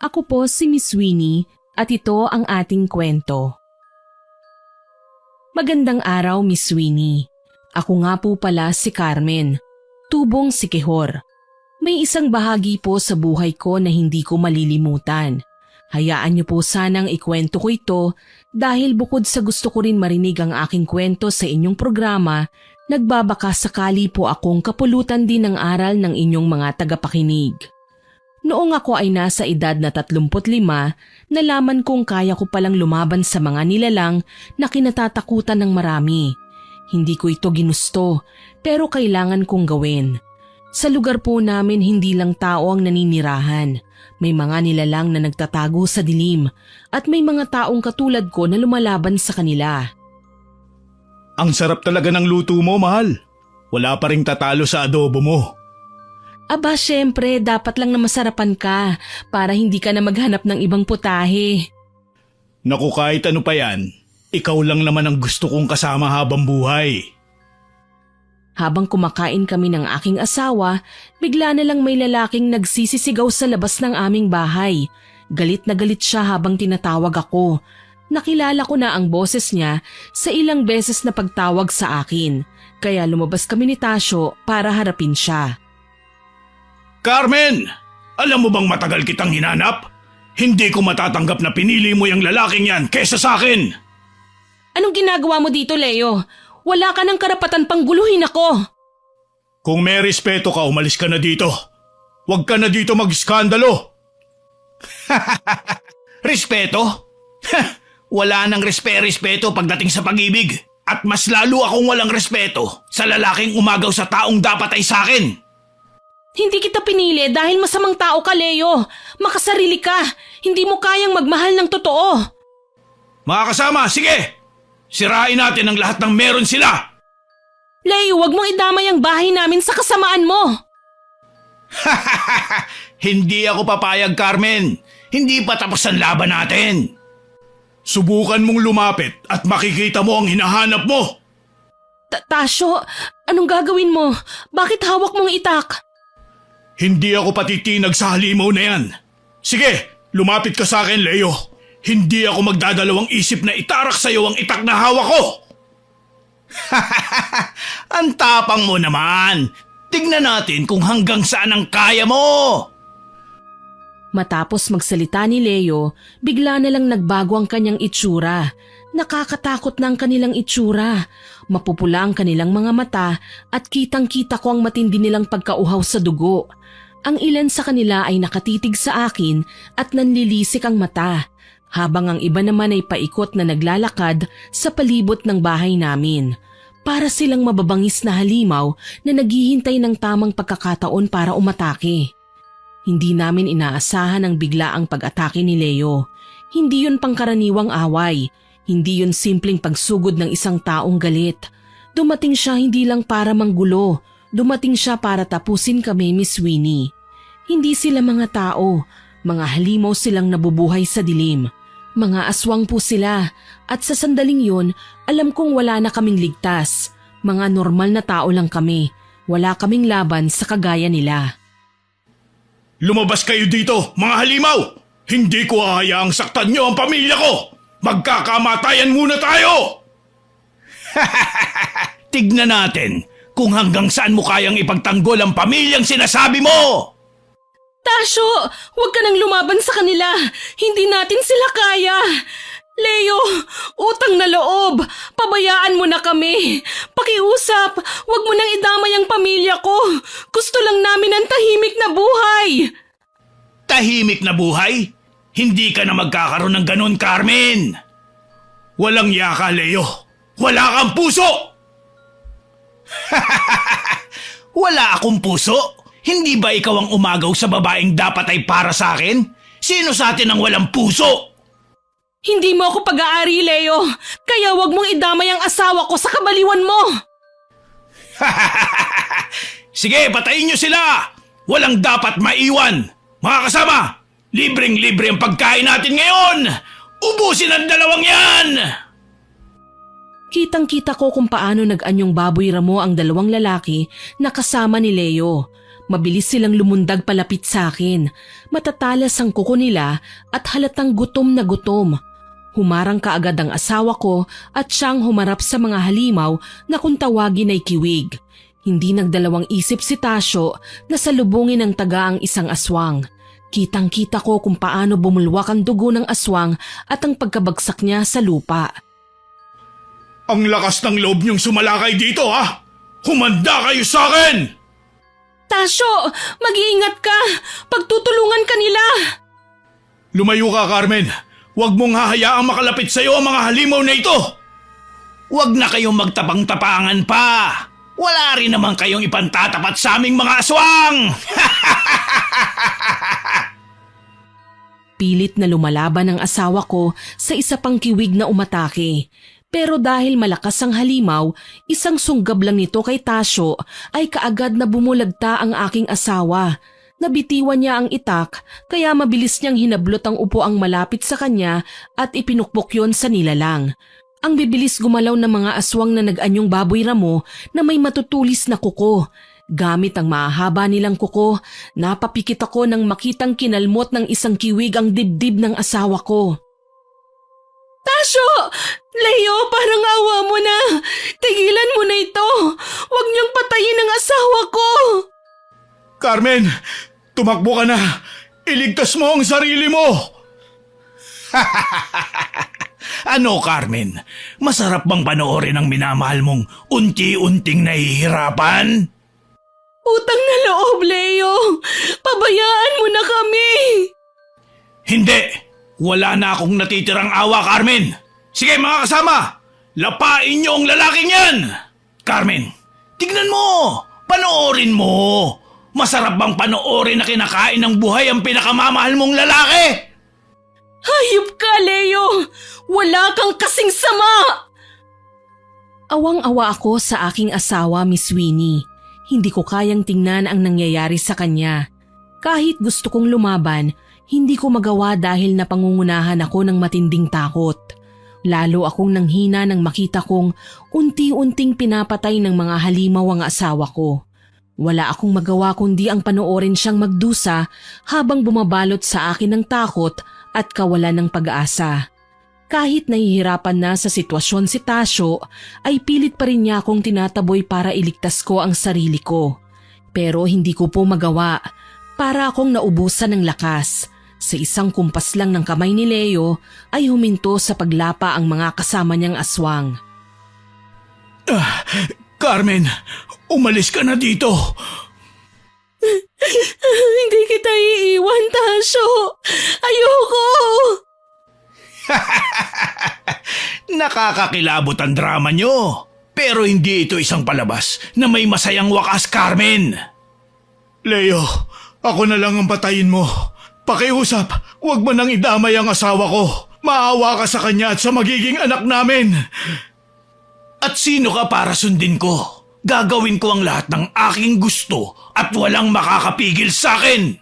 Ako po si Miss Winnie at ito ang ating kwento. Magandang araw, Miss Winnie. Ako nga po pala si Carmen, tubong si Kehor. May isang bahagi po sa buhay ko na hindi ko malilimutan. Hayaan niyo po sanang ikwento ko ito dahil bukod sa gusto ko rin marinig ang aking kwento sa inyong programa, nagbabaka sakali po akong kapulutan din ng aral ng inyong mga tagapakinig. Noong ako ay nasa edad na 35, nalaman kong kaya ko palang lumaban sa mga nilalang na kinatatakutan ng marami. Hindi ko ito ginusto, pero kailangan kong gawin. Sa lugar po namin hindi lang tao ang naninirahan. May mga nilalang na nagtatago sa dilim at may mga taong katulad ko na lumalaban sa kanila. Ang sarap talaga ng luto mo, mahal. Wala pa ring tatalo sa adobo mo. Aba, syempre, dapat lang na masarapan ka para hindi ka na maghanap ng ibang putahe. Naku, kahit ano pa yan, ikaw lang naman ang gusto kong kasama habang buhay. Habang kumakain kami ng aking asawa, bigla na lang may lalaking nagsisisigaw sa labas ng aming bahay. Galit na galit siya habang tinatawag ako. Nakilala ko na ang boses niya sa ilang beses na pagtawag sa akin, kaya lumabas kami ni Tasyo para harapin siya. Carmen! Alam mo bang matagal kitang hinanap? Hindi ko matatanggap na pinili mo yung lalaking yan kesa sa akin! Anong ginagawa mo dito, Leo? Wala ka ng karapatan pang guluhin ako! Kung may respeto ka, umalis ka na dito. Huwag ka na dito mag-skandalo! Respeto? Wala nang respeto pagdating sa pag-ibig. At mas lalo akong walang respeto sa lalaking umagaw sa taong dapat ay sa akin. Hindi kita pinili dahil masamang tao ka, Leo. Makasarili ka. Hindi mo kayang magmahal ng totoo. Mga kasama, sige! Sirain natin ang lahat ng meron sila! Leo, wag mong idamay ang bahay namin sa kasamaan mo. Hindi ako papayag, Carmen. Hindi pa tapos ang laban natin. Subukan mong lumapit at makikita mo ang hinahanap mo. Tasyo, anong gagawin mo? Bakit hawak mong itak? Hindi ako patitinag sa halimaw na yan. Sige, lumapit ka sa akin, Leo. Hindi ako magdadalawang isip na itarak sa'yo ang itak na hawak ko. Ang tapang mo naman. Tignan natin kung hanggang saan ang kaya mo. Matapos magsalita ni Leo, bigla na lang nagbago ang kanyang itsura. Nakakatakot na ang kanilang itsura. Mapupula ang kanilang mga mata at kitang-kita ko ang matindi nilang pagkauhaw sa dugo. Ang ilan sa kanila ay nakatitig sa akin at nanlilisik ang mata, habang ang iba naman ay paikot na naglalakad sa palibot ng bahay namin. Para silang mababangis na halimaw na naghihintay ng tamang pagkakataon para umatake. Hindi namin inaasahan ang biglaang pag-atake ni Leo. Hindi yun pangkaraniwang away. Hindi yun simpleng pagsugod ng isang taong galit. Dumating siya hindi lang para manggulo. Dumating siya para tapusin kami, Miss Winnie. Hindi sila mga tao. Mga halimaw silang nabubuhay sa dilim. Mga aswang po sila. At sa sandaling yun, alam kong wala na kaming ligtas. Mga normal na tao lang kami. Wala kaming laban sa kagaya nila. Lumabas kayo dito, mga halimaw! Hindi ko hahayaang saktan niyo ang pamilya ko! Magkakamatayan muna tayo! Tignan natin kung hanggang saan mo kayang ipagtanggol ang pamilyang sinasabi mo! Tasyo, huwag ka nang lumaban sa kanila. Hindi natin sila kaya. Leo, utang na loob. Pabayaan mo na kami. Pakiusap, huwag mo nang idamay ang pamilya ko. Gusto lang namin ang tahimik na buhay. Tahimik na buhay? Hindi ka na magkakaroon ng ganun, Carmen. Walang yaka, Leo. Wala kang puso! Wala akong puso? Hindi ba ikaw ang umagaw sa babaeng dapat ay para sa akin? Sino sa atin ang walang puso? Hindi mo ako pag-aari, Leo. Kaya wag mong idamay ang asawa ko sa kabaliwan mo. Sige, patayin niyo sila! Walang dapat maiwan! Mga kasama, libreng-libre ang pagkain natin ngayon! Ubusin ang dalawang yan! Kitang-kita ko kung paano nag-anyong baboy ramo ang dalawang lalaki na kasama ni Leo. Mabilis silang lumundag palapit sa akin. Matatalas ang kuko nila at halatang gutom na gutom. Humarang kaagad ang asawa ko at siyang humarap sa mga halimaw na kung tawagin ay kiwig. Hindi nagdalawang isip si Tasyo na salubungin ng taga ang isang aswang. Kitang-kita ko kung paano bumulwak ang dugo ng aswang at ang pagkabagsak niya sa lupa. Ang lakas ng loob niyong sumalakay dito, ha? Humanda kayo sa akin! Tasyo, mag-iingat ka! Pagtutulungan ka nila! Lumayo ka, Carmen. Huwag mong hahayaang makalapit sa'yo ang mga halimaw na ito. Huwag na kayong magtapang-tapangan pa. Wala rin naman kayong ipantatapat sa aming mga aswang! Pilit na lumalaban ang asawa ko sa isa pang kiwig na umatake. Pero dahil malakas ang halimaw, isang sunggab lang nito kay Tasyo ay kaagad na bumulagta ang aking asawa. Nabitiwan niya ang itak kaya mabilis niyang hinablot ang upuang malapit sa kanya at ipinukpok yon sa nilalang. Ang bibilis gumalaw ng mga aswang na nag-anyong baboy ramo na may matutulis na kuko. Gamit ang mahaba nilang kuko, napapikit ako nang makitang kinalmot ng isang kiwig ang dibdib ng asawa ko. Tasyo! Leo, parang awa mo na! Tigilan mo na ito! Huwag niyang patayin ang asawa ko! Carmen, tumakbo ka na! Iligtas mo ang sarili mo! Ano, Carmen? Masarap bang panoorin ang minamahal mong unti-unting nahihirapan? Utang na loob, Leo! Pabayaan mo na kami! Hindi! Wala na akong natitirang awa, Carmen! Sige mga kasama! Lapain niyo ang lalaking yan! Carmen, tignan mo! Panoorin mo! Masarap bang panoorin na kinakain ng buhay ang pinakamamahal mong lalaki? Hayop ka, Leo! Wala kang kasing sama! Awang-awa ako sa aking asawa, Miss Winnie. Hindi ko kayang tingnan ang nangyayari sa kanya. Kahit gusto kong lumaban, hindi ko magawa dahil napangungunahan ako ng matinding takot. Lalo akong nanghina nang makita kong unti-unting pinapatay ng mga halimaw ang asawa ko. Wala akong magawa kundi ang panoorin siyang magdusa habang bumabalot sa akin ng takot at kawalan ng pag-asa. Kahit nahihirapan na sa sitwasyon si Tasyo, ay pilit pa rin niya akong tinataboy para iligtas ko ang sarili ko. Pero hindi ko po magawa. Para akong naubusan ng lakas. Sa isang kumpas lang ng kamay ni Leo ay huminto sa paglapa ang mga kasama niyang aswang. Carmen, umalis ka na dito. Hindi kita iiwan, Tasyo. Ayoko! Nakakakilabot ang drama niyo. Pero hindi ito isang palabas na may masayang wakas, Carmen. Leo, ako na lang ang patayin mo. Pakiusap, huwag mo nang idamay ang asawa ko. Maawa ka sa kanya at sa magiging anak namin. At sino ka para sundin ko? Gagawin ko ang lahat ng aking gusto at walang makakapigil sa akin.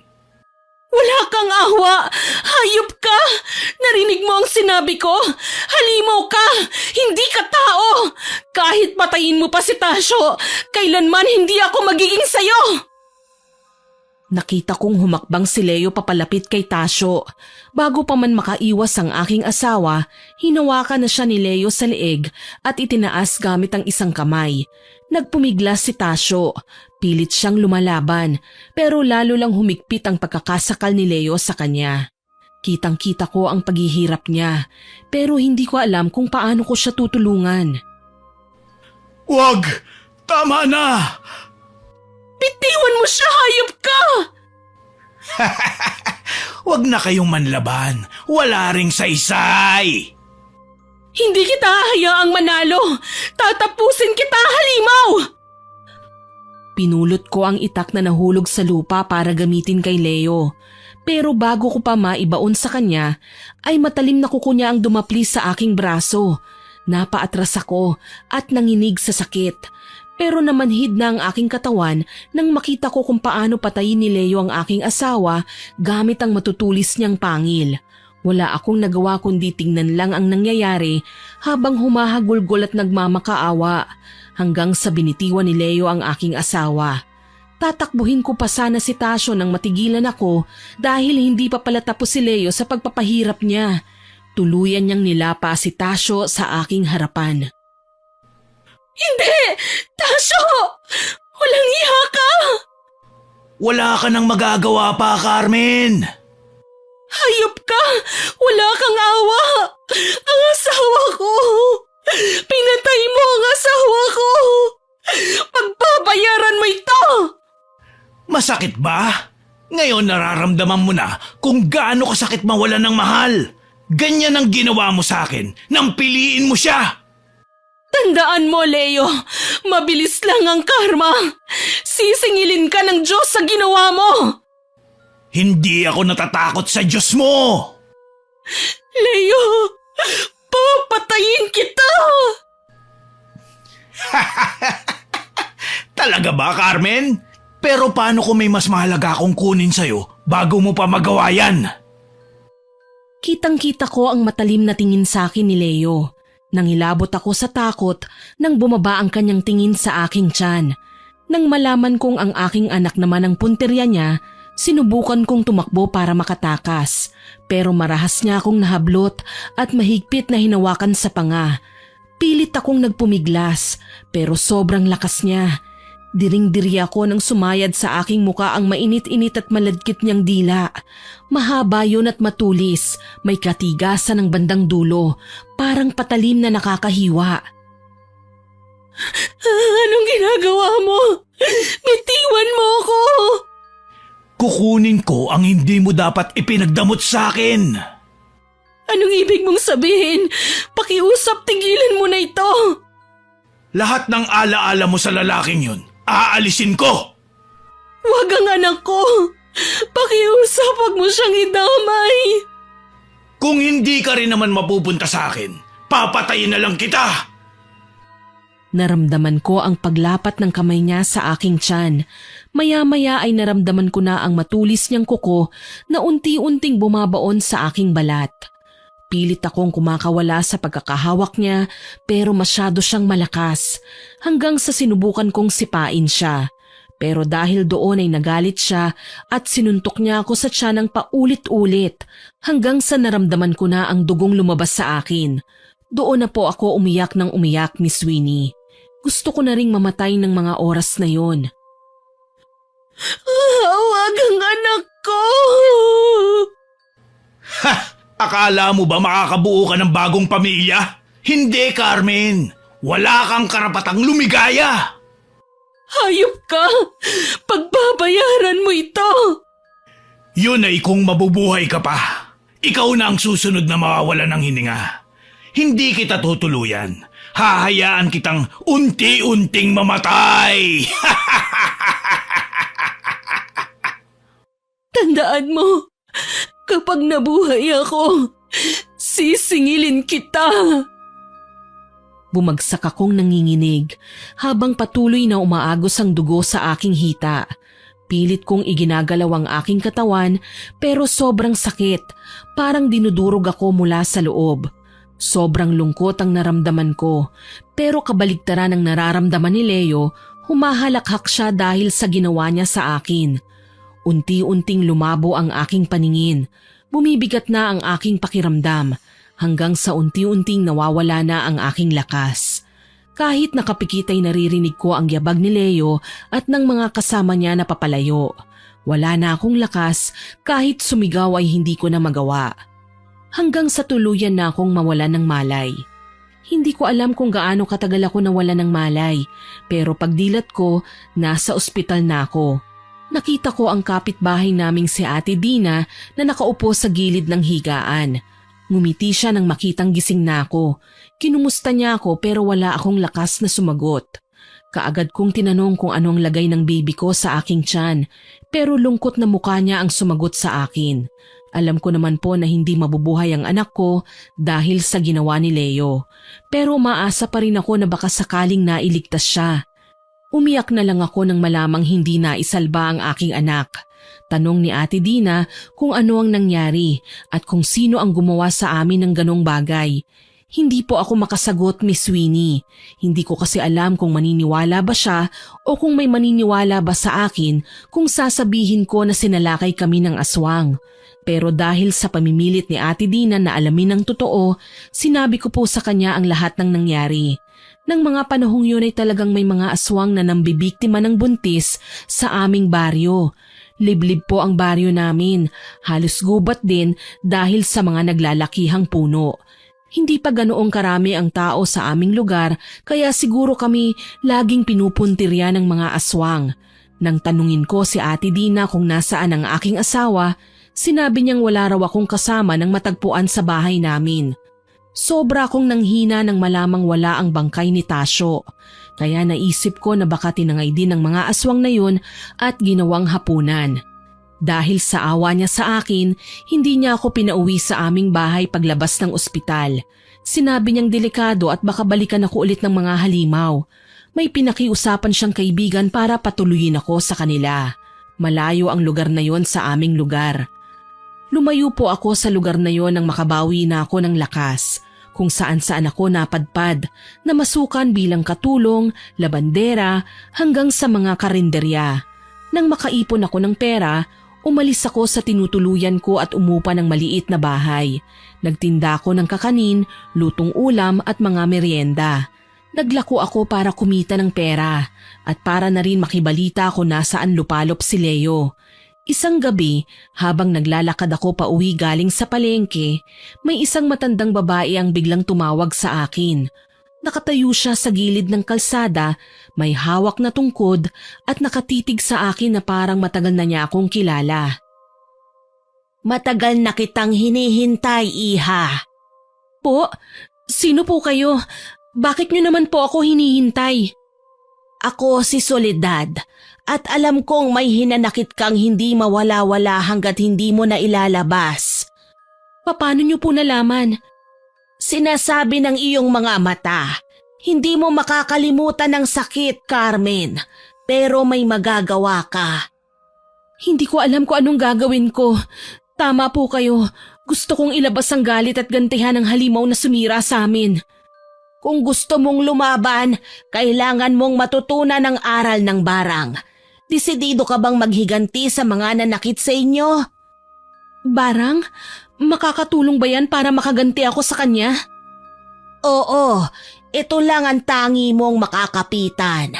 Wala kang awa! Hayop ka! Narinig mo ang sinabi ko? Halimaw ka! Hindi ka tao! Kahit patayin mo pa si Tasyo, kailanman hindi ako magiging sayo! Nakita kong humakbang si Leo papalapit kay Tasyo. Bago pa man makaiwas ang aking asawa, hinawakan na siya ni Leo sa leeg at itinaas gamit ang isang kamay. Nagpumiglas si Tasyo. Pilit siyang lumalaban, pero lalo lang humigpit ang pagkakasakal ni Leo sa kanya. Kitang-kita ko ang paghihirap niya, pero hindi ko alam kung paano ko siya tutulungan. Wag! Tama na! Bitiwan mo siya, hayop ka! Wag na kayong manlaban. Wala ring saysay. Hindi kita hayaang manalo! Tatapusin kita, halimaw! Pinulot ko ang itak na nahulog sa lupa para gamitin kay Leo. Pero bago ko pa maibaon sa kanya, ay matalim na kuko niya ang dumapli sa aking braso. Napaatras ako at nanginig sa sakit. Pero namanhid na ang aking katawan nang makita ko kung paano patayin ni Leo ang aking asawa gamit ang matutulis niyang pangil. Wala akong nagawa kundi tingnan lang ang nangyayari habang humahagulgol at nagmamakaawa hanggang sa binitiwan ni Leo ang aking asawa. Tatakbuhin ko pa sana si Tasyo nang matigilan ako dahil hindi pa pala tapos si Leo sa pagpapahirap niya. Tuluyan niyang nilapa si Tasyo sa aking harapan. Hindi! Tasyo! Walang iya ka! Wala ka nang magagawa pa, Carmen! Hayop ka! Wala kang awa! Ang asawa ko! Pinatay mo ang asawa ko! Pagbabayaran mo ito! Masakit ba? Ngayon nararamdaman mo na kung gaano kasakit mawala ng mahal. Ganyan ang ginawa mo sa akin nang piliin mo siya. Tandaan mo, Leo, mabilis lang ang karma. Sisingilin ka ng Diyos sa ginawa mo. Hindi ako natatakot sa Diyos mo. Leo, papatayin kita. Talaga ba, Carmen? Pero paano kung may mas mahalaga akong kunin sa'yo bago mo pa magawa yan? Kitang-kita ko ang matalim na tingin sa akin ni Leo. Nangilabot ako sa takot nang bumaba ang kanyang tingin sa aking tiyan. Nang malaman kong ang aking anak naman ang punterya niya, sinubukan kong tumakbo para makatakas. Pero marahas niya akong nahablot at mahigpit na hinawakan sa panga. Pilit akong nagpumiglas pero sobrang lakas niya. Diring-diri ako nang sumayad sa aking muka ang mainit-init at maladkit niyang dila. Mahaba yun at matulis, may katigasan ng bandang dulo, parang patalim na nakakahiwa. Anong ginagawa mo? Bitiwan mo ako! Kukunin ko ang hindi mo dapat ipinagdamot sa akin. Anong ibig mong sabihin? Pakiusap, tigilan mo na ito! Lahat ng alaala mo sa lalaking yun, aalisin ko! Huwag ang anak ko! Pakiusap, huwag mo siyang idamay! Kung hindi ka rin naman mapupunta sa akin, papatayin na lang kita! Naramdaman ko ang paglapat ng kamay niya sa aking tiyan. Maya-maya ay naramdaman ko na ang matulis niyang kuko na unti-unting bumabaon sa aking balat. Pilit akong kumakawala sa pagkakahawak niya pero masyado siyang malakas hanggang sa sinubukan kong sipain siya. Pero dahil doon ay nagalit siya at sinuntok niya ako sa tiyan ng paulit-ulit hanggang sa naramdaman ko na ang dugong lumabas sa akin. Doon na po ako umiyak ng umiyak, Miss Winnie. Gusto ko na ring mamatay ng mga oras na yon. Huwag ang anak ko! Ha! Akala mo ba makakabuo ka ng bagong pamilya? Hindi, Carmen! Wala kang karapatang lumigaya! Hayop ka! Pagbabayaran mo ito! Yun ay kung mabubuhay ka pa. Ikaw na ang susunod na mawawala ng hininga. Hindi kita tutuluyan. Hahayaan kitang unti-unting mamatay! Tandaan mo, kapag nabuhay ako, sisingilin kita! Bumagsak akong nanginginig habang patuloy na umaagos ang dugo sa aking hita. Pilit kong iginagalaw ang aking katawan pero sobrang sakit, parang dinudurog ako mula sa loob. Sobrang lungkot ang naramdaman ko, pero kabaligtaran ng nararamdaman ni Leo, humahalakhak siya dahil sa ginawa niya sa akin. Unti-unting lumabo ang aking paningin, bumibigat na ang aking pakiramdam, hanggang sa unti-unting nawawala na ang aking lakas. Kahit nakapikit ay naririnig ko ang yabag ni Leo at ng mga kasama niya na papalayo. Wala na akong lakas, kahit sumigaw ay hindi ko na magawa. Hanggang sa tuluyan na akong mawalan ng malay. Hindi ko alam kung gaano katagal ako nawala ng malay, pero pagdilat ko, nasa ospital na ako. Nakita ko ang kapitbahay naming si Ate Dina na nakaupo sa gilid ng higaan. Ngumiti siya nang makitang gising na ako. Kinumusta niya ako pero wala akong lakas na sumagot. Kaagad kong tinanong kung ano ang lagay ng baby ko sa aking tiyan, pero lungkot na mukha niya ang sumagot sa akin. Alam ko naman po na hindi mabubuhay ang anak ko dahil sa ginawa ni Leo. Pero maasa pa rin ako na baka sakaling nailigtas siya. Umiyak na lang ako nang malamang hindi na isalba ang aking anak. Tanong ni Ate Dina kung ano ang nangyari at kung sino ang gumawa sa amin ng ganong bagay. Hindi po ako makasagot, Miss Winnie. Hindi ko kasi alam kung maniniwala ba siya o kung may maniniwala ba sa akin kung sasabihin ko na sinalakay kami ng aswang. Pero dahil sa pamimilit ni Ate Dina na alamin ng totoo, sinabi ko po sa kanya ang lahat ng nangyari. Nang mga panahong yun ay talagang may mga aswang na nambibiktima ng buntis sa aming baryo. Liblib po ang baryo namin, halos gubat din dahil sa mga naglalakihang puno. Hindi pa ganoong karami ang tao sa aming lugar kaya siguro kami laging pinupuntirya ng mga aswang. Nang tanungin ko si Ate Dina kung nasaan ang aking asawa, sinabi niyang wala raw akong kasama nang matagpuan sa bahay namin. Sobra akong nanghina nang malamang wala ang bangkay ni Tasyo. Kaya naisip ko na baka tinangay din ng mga aswang na yun at ginawang hapunan. Dahil sa awa niya sa akin, hindi niya ako pinauwi sa aming bahay paglabas ng ospital. Sinabi niyang delikado at baka balikan ako ulit ng mga halimaw. May pinakiusapan siyang kaibigan para patuloyin ako sa kanila. Malayo ang lugar na yon sa aming lugar. Lumayo po ako sa lugar na yon nang makabawi na ako ng lakas. Kung saan-saan ako napadpad, namasukan bilang katulong, labandera, hanggang sa mga karinderya. Nang makaipon ako ng pera, umalis ako sa tinutuluyan ko at umupa ng maliit na bahay. Nagtinda ako ng kakanin, lutong ulam at mga merienda. Naglako ako para kumita ng pera at para na rin makibalita kung nasaan lupalop si Leo. Isang gabi, habang naglalakad ako pauwi galing sa palengke, may isang matandang babae ang biglang tumawag sa akin. Nakatayo siya sa gilid ng kalsada, may hawak na tungkod at nakatitig sa akin na parang matagal na niya akong kilala. "Matagal na kitang hinihintay, Iha." "Po? Sino po kayo? Bakit niyo naman po ako hinihintay?" "Ako si Soledad at alam kong may hinanakit kang hindi mawala-wala hanggat hindi mo na ilalabas." "Paano niyo po nalaman?" "Sinasabi ng iyong mga mata. Hindi mo makakalimutan ng sakit, Carmen, pero may magagawa ka." "Hindi ko alam kung anong gagawin ko. Tama po kayo. Gusto kong ilabas ang galit at gantihan ng halimaw na sumira sa amin." "Kung gusto mong lumaban, kailangan mong matutunan ang aral ng barang. Desidido ka bang maghiganti sa mga nanakit sa inyo?" "Barang? Makakatulong ba yan para makaganti ako sa kanya?" "Oo, ito lang ang tangi mong makakapitan.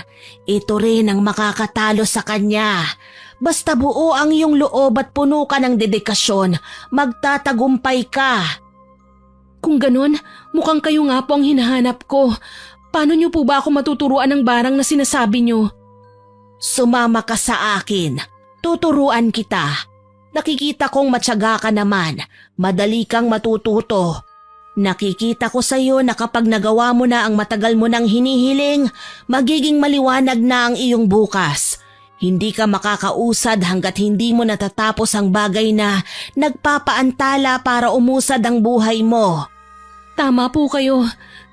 Ito rin ang makakatalo sa kanya. Basta buo ang iyong loob at puno ka ng dedikasyon, magtatagumpay ka." "Kung ganun, mukhang kayo nga po ang hinahanap ko. Paano niyo po ba ako matuturuan ng barang na sinasabi niyo?" "Sumama ka sa akin. Tuturuan kita. Nakikita kong matyaga ka naman. Madali kang matututo. Nakikita ko sa iyo na kapag nagawa mo na ang matagal mo nang hinihiling, magiging maliwanag na ang iyong bukas. Hindi ka makakausad hanggat hindi mo natatapos ang bagay na nagpapaantala para umusad ang buhay mo." "Tama po kayo.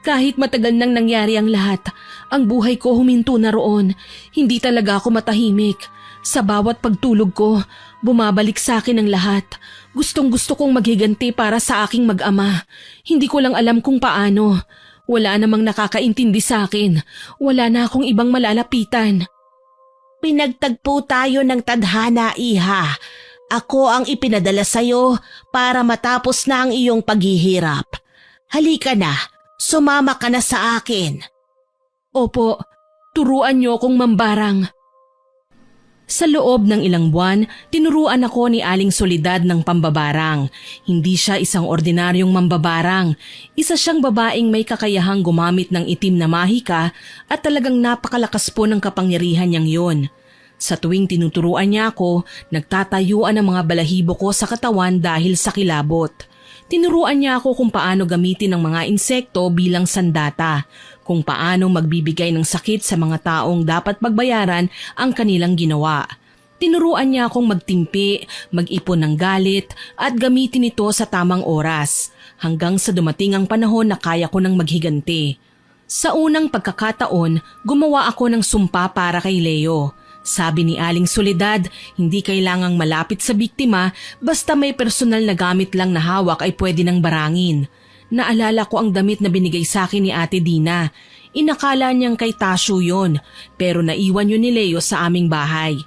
Kahit matagal nang nangyari ang lahat, ang buhay ko huminto na roon. Hindi talaga ako matahimik. Sa bawat pagtulog ko, bumabalik sa akin ang lahat. Gustong-gusto kong maghiganti para sa aking mag-ama. Hindi ko lang alam kung paano. Wala namang nakakaintindi sa akin. Wala na akong ibang malalapitan." "Pinagtagpo tayo ng tadhana, Iha. Ako ang ipinadala sa'yo para matapos na ang iyong paghihirap. Halika na, sumama ka na sa akin." "Opo, turuan niyo akong mambarang." Sa loob ng ilang buwan, tinuruan ako ni Aling Soledad ng pambabarang. Hindi siya isang ordinaryong mambabarang. Isa siyang babaeng may kakayahang gumamit ng itim na mahika at talagang napakalakas po ng kapangyarihan niyang yon. Sa tuwing tinuturuan niya ako, nagtatayuan ang mga balahibo ko sa katawan dahil sa kilabot. Tinuruan niya ako kung paano gamitin ang mga insekto bilang sandata, kung paano magbibigay ng sakit sa mga taong dapat pagbayaran ang kanilang ginawa. Tinuruan niya akong magtimpi, mag-ipon ng galit at gamitin ito sa tamang oras, hanggang sa dumating ang panahon na kaya ko nang maghiganti. Sa unang pagkakataon, gumawa ako ng sumpa para kay Leo. Sabi ni Aling Soledad, hindi kailangang malapit sa biktima basta may personal na gamit lang na hawak ay pwede nang barangin. Naalala ko ang damit na binigay sa akin ni Ate Dina. Inakala niyang kay Tasyo yun, pero naiwan yun ni Leo sa aming bahay.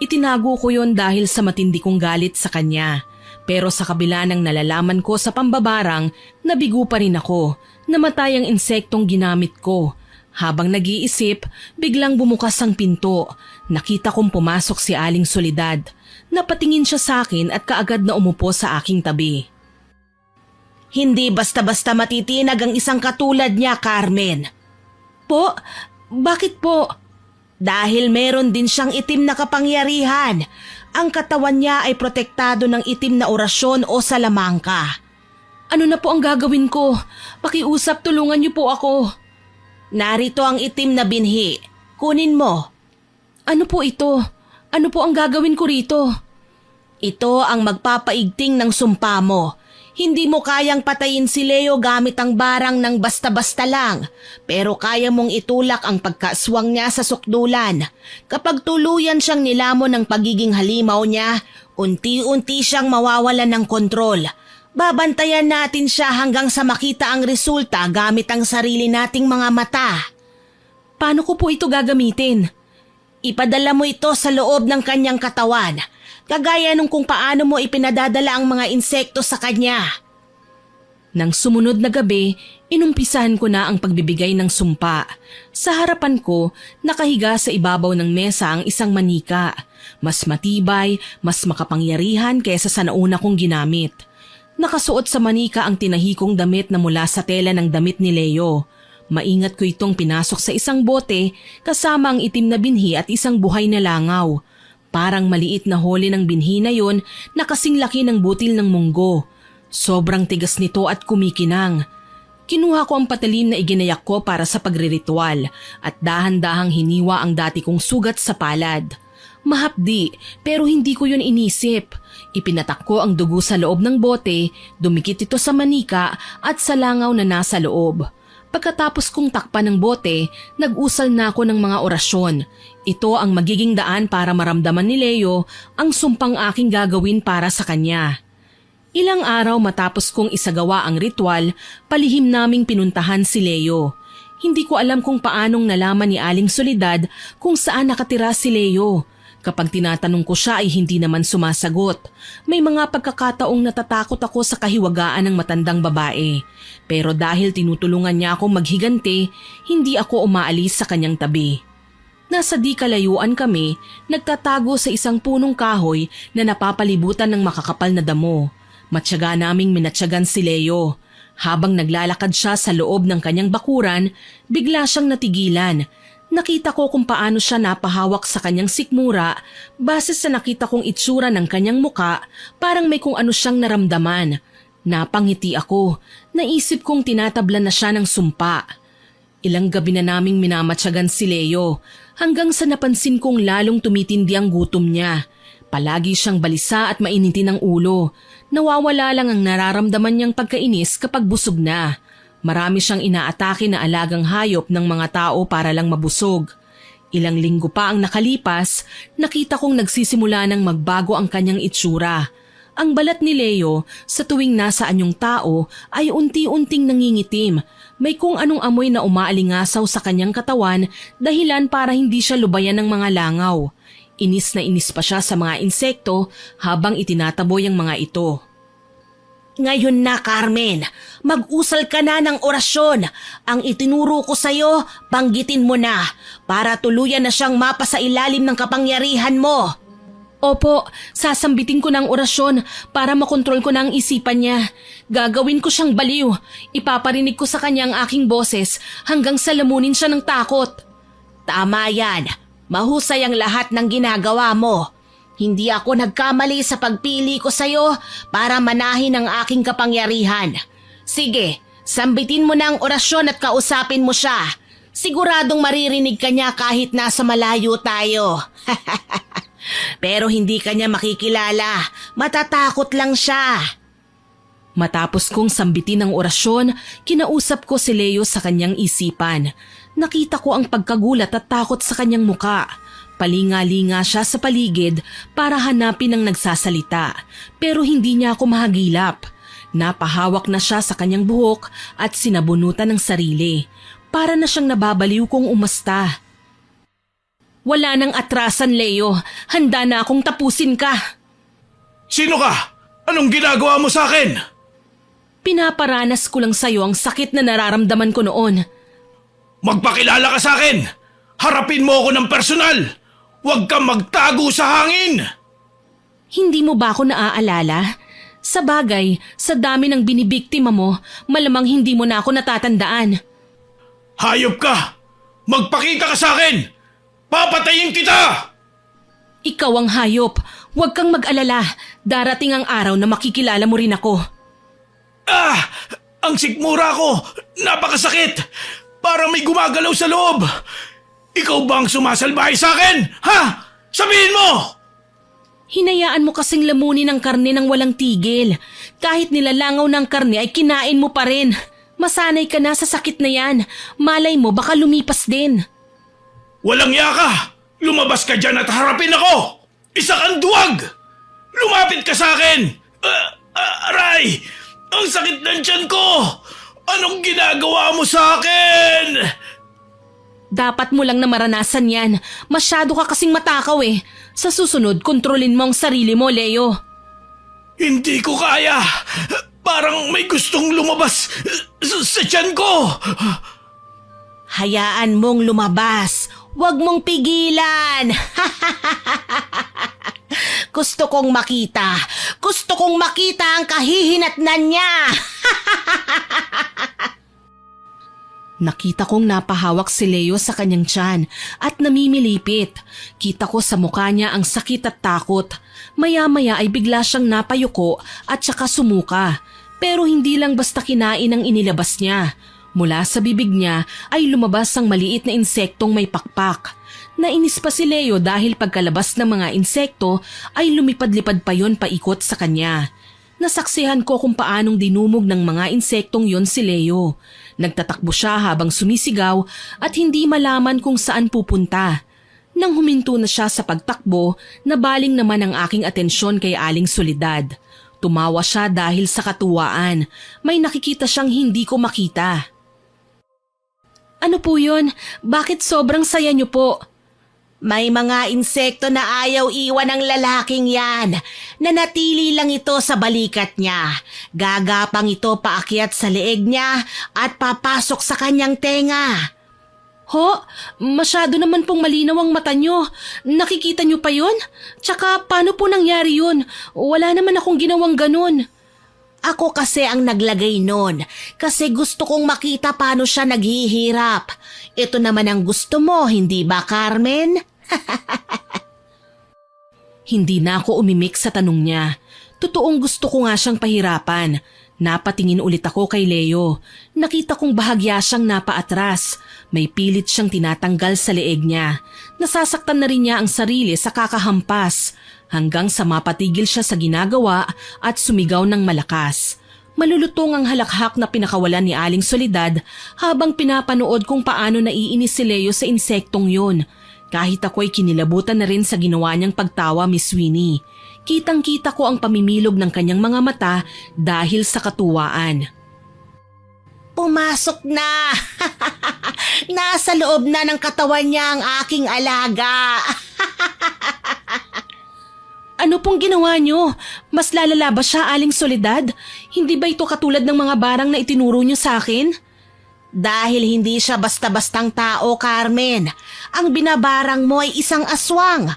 Itinago ko yun dahil sa matindi kong galit sa kanya. Pero sa kabila ng nalalaman ko sa pambabarang, nabigo pa rin ako. Namatay ang insektong ginamit ko. Habang nag-iisip, biglang bumukas ang pinto. Nakita kong pumasok si Aling Soledad. Napatingin siya sa akin at kaagad na umupo sa aking tabi. Hindi basta-basta matitinag ang isang katulad niya, Carmen. Po? Bakit po? Dahil meron din siyang itim na kapangyarihan. Ang katawan niya ay protektado ng itim na orasyon o salamangka. Ano na po ang gagawin ko? Pakiusap, tulungan niyo po ako. Narito ang itim na binhi. Kunin mo. Ano po ito? Ano po ang gagawin ko rito? Ito ang magpapaigting ng sumpa mo. Hindi mo kayang patayin si Leo gamit ang barang ng basta-basta lang, pero kaya mong itulak ang pagkaswang niya sa sukdulan. Kapag tuluyan siyang nilamon ng pagiging halimaw niya, unti-unti siyang mawawalan ng kontrol. Babantayan natin siya hanggang sa makita ang resulta gamit ang sarili nating mga mata. Paano ko po ito gagamitin? Ipadala mo ito sa loob ng kanyang katawan. Kagaya nung kung paano mo ipinadadala ang mga insekto sa kanya. Nang sumunod na gabi, inumpisahan ko na ang pagbibigay ng sumpa. Sa harapan ko, nakahiga sa ibabaw ng mesa ang isang manika. Mas matibay, mas makapangyarihan kaysa sa nauna kong ginamit. Nakasuot sa manika ang tinahikong damit na mula sa tela ng damit ni Leo. Maingat ko itong pinasok sa isang bote kasama ang itim na binhi at isang buhay na langaw. Parang maliit na hole ng binhi na yon na kasing laki ng butil ng munggo. Sobrang tigas nito at kumikinang. Kinuha ko ang patalim na iginayak ko para sa pagriritual at dahan-dahang hiniwa ang dati kong sugat sa palad. Mahapdi pero hindi ko yun inisip. Ipinatak ko ang dugo sa loob ng bote, dumikit ito sa manika at sa langaw na nasa loob. Pagkatapos kong takpan ng bote, nag-usal na ako ng mga orasyon. Ito ang magiging daan para maramdaman ni Leo ang sumpang aking gagawin para sa kanya. Ilang araw matapos kong isagawa ang ritual, palihim naming pinuntahan si Leo. Hindi ko alam kung paanong nalaman ni Aling Soledad kung saan nakatira si Leo. Kapag tinatanong ko siya ay hindi naman sumasagot. May mga pagkakataong natatakot ako sa kahiwagaan ng matandang babae. Pero dahil tinutulungan niya akong maghigante, hindi ako umaalis sa kanyang tabi. Nasa di kalayuan kami, nagtatago sa isang punong kahoy na napapalibutan ng makakapal na damo. Matyaga naming minatyagan si Leo. Habang naglalakad siya sa loob ng kanyang bakuran, bigla siyang natigilan. Nakita ko kung paano siya napahawak sa kanyang sikmura base sa nakita kong itsura ng kanyang muka, parang may kung ano siyang naramdaman. Napangiti ako. Naisip kong tinatablan na siya ng sumpa. Ilang gabi na naming minamatyagan si Leo hanggang sa napansin kong lalong tumitindi ang gutom niya. Palagi siyang balisa at mainitin ang ulo. Nawawala lang ang nararamdaman niyang pagkainis kapag busog na. Marami siyang inaatake na alagang hayop ng mga tao para lang mabusog. Ilang linggo pa ang nakalipas, nakita kong nagsisimula ng magbago ang kanyang itsura. Ang balat ni Leo sa tuwing nasa anyong tao ay unti-unting nangingitim. May kung anong amoy na umaalingasaw sa kanyang katawan dahilan para hindi siya lubayan ng mga langaw. Inis na inis pa siya sa mga insekto habang itinataboy ang mga ito. Ngayon na, Carmen, mag-usal ka na ng orasyon. Ang itinuro ko sa'yo, banggitin mo na para tuluyan na siyang mapasa ilalim ng kapangyarihan mo. Opo, sasambitin ko ng orasyon para makontrol ko na ang isipan niya. Gagawin ko siyang baliw. Ipaparinig ko sa kanya ang aking boses hanggang sa lamunin siya ng takot. Tama yan. Mahusay ang lahat ng ginagawa mo. Hindi ako nagkamali sa pagpili ko sa'yo para manahin ang aking kapangyarihan. Sige, sambitin mo na ang orasyon at kausapin mo siya. Siguradong maririnig ka niya kahit nasa malayo tayo. Pero hindi ka niya makikilala. Matatakot lang siya. Matapos kong sambitin ang orasyon, kinausap ko si Leo sa kanyang isipan. Nakita ko ang pagkagulat at takot sa kanyang muka. Palinga-linga siya sa paligid para hanapin ang nagsasalita, pero hindi niya ako mahagilap. Napahawak na siya sa kanyang buhok at sinabunutan ng sarili. Para na siyang nababaliw kung umasta. Wala nang atrasan, Leo. Handa na akong tapusin ka. Sino ka? Anong ginagawa mo sa akin? Pinaparanas ko lang sa'yo ang sakit na nararamdaman ko noon. Magpakilala ka sa akin! Harapin mo ako ng personal! Huwag kang magtago sa hangin! Hindi mo ba ako naaalala? Sa bagay, sa dami ng binibiktima mo, malamang hindi mo na ako natatandaan. Hayop ka! Magpakita ka sa akin! Papatayin kita! Ikaw ang hayop. Huwag kang mag-alala. Darating ang araw na makikilala mo rin ako. Ah! Ang sikmura ko! Napakasakit! Para may gumagalaw sa loob! Ikaw ba ang sumasalbahay sa akin? Ha? Sabihin mo! Hinayaan mo kasing lamunin ang karne ng walang tigil. Kahit nilalangaw ng karne ay kinain mo pa rin. Masanay ka na sa sakit na yan. Malay mo baka lumipas din. Walang yaka! Lumabas ka dyan at harapin ako! Isa kang duwag! Lumapit ka sa akin! Aray! Ang sakit ng tiyan ko! Anong ginagawa mo sa akin? Dapat mo lang na maranasan yan. Masyado ka kasing matakaw eh. Sa susunod, kontrolin mo ang sarili mo, Leo. Hindi ko kaya. Parang may gustong lumabas sa tiyan ko. Hayaan mong lumabas. Huwag mong pigilan. Gusto kong makita. Gusto kong makita ang kahihinatnan niya. Nakita kong napahawak si Leo sa kanyang tiyan at namimilipit. Kita ko sa mukha niya ang sakit at takot. Maya-maya ay bigla siyang napayuko at saka sumuka. Pero hindi lang basta kinain ang inilabas niya. Mula sa bibig niya ay lumabas ang maliit na insektong may pakpak. Nainis pa si Leo dahil pagkalabas ng mga insekto ay lumipad-lipad pa yon paikot sa kanya. Nasaksihan ko kung paanong dinumog ng mga insektong yon si Leo. Nagtatakbo siya habang sumisigaw at hindi malaman kung saan pupunta. Nang huminto na siya sa pagtakbo, nabaling naman ang aking atensyon kay Aling Soledad. Tumawa siya dahil sa katuwaan. May nakikita siyang hindi ko makita. Ano po yun? Bakit sobrang saya niyo po? May mga insekto na ayaw iwan ng lalaking yan. Nanatili lang ito sa balikat niya. Gagapang ito paakyat sa leeg niya at papasok sa kanyang tenga. Ho? Masyado naman pong malinaw ang mata niyo. Nakikita niyo pa yun? Tsaka paano po nangyari yun? Wala naman akong ginawang ganun. Ako kasi ang naglagay nun kasi gusto kong makita paano siya naghihirap. Ito naman ang gusto mo, hindi ba, Carmen? Hindi na ako umimik sa tanong niya. Totoong gusto ko nga siyang pahirapan. Napatingin ulit ako kay Leo. Nakita kong bahagya siyang napaatras. May pilit siyang tinatanggal sa leeg niya. Nasasaktan na rin niya ang sarili sa kakahampas. Hanggang sa mapatigil siya sa ginagawa at sumigaw ng malakas. Malulutong ang halakhak na pinakawalan ni Aling Soledad habang pinapanood kung paano naiinis si Leo sa insektong yun. Kahit ako'y kinilabutan na rin sa ginawa niyang pagtawa, Miss Winnie. Kitang-kita ko ang pamimilog ng kanyang mga mata dahil sa katuwaan. Pumasok na! Nasa loob na ng katawan niya ang aking alaga. Ano pong ginawa niyo? Mas lalala ba siya, Aling Soledad? Hindi ba ito katulad ng mga barang na itinuro niyo sa akin? Dahil hindi siya basta-bastang tao, Carmen. Ang binabarang mo ay isang aswang.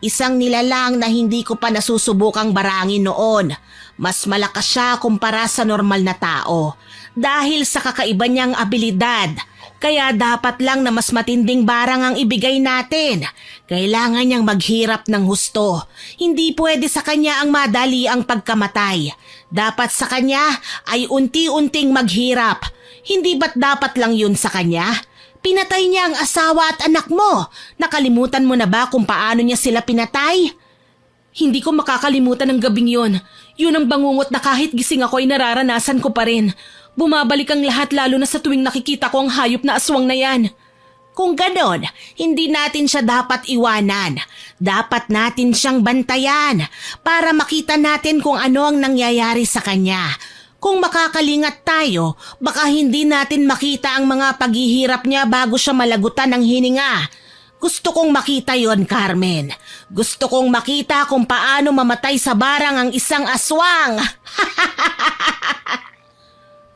Isang nilalang na hindi ko pa nasusubukang barangin noon. Mas malakas siya kumpara sa normal na tao. Dahil sa kakaiba niyang abilidad. Kaya dapat lang na mas matinding barang ang ibigay natin. Kailangan niyang maghirap ng husto. Hindi pwede sa kanya ang madali ang pagkamatay. Dapat sa kanya ay unti-unting maghirap. Hindi ba't dapat lang yun sa kanya? Pinatay niya ang asawa at anak mo. Nakalimutan mo na ba kung paano niya sila pinatay? Hindi ko makakalimutan ang gabing yun. Yun ang bangungot na kahit gising ako ay nararanasan ko pa rin. Bumabalik ang lahat lalo na sa tuwing nakikita ko ang hayop na aswang na yan. Kung ganon, hindi natin siya dapat iwanan. Dapat natin siyang bantayan para makita natin kung ano ang nangyayari sa kanya. Kung makakalingat tayo, baka hindi natin makita ang mga paghihirap niya bago siya malagutan ng hininga. Gusto kong makita yon, Carmen. Gusto kong makita kung paano mamatay sa barang ang isang aswang.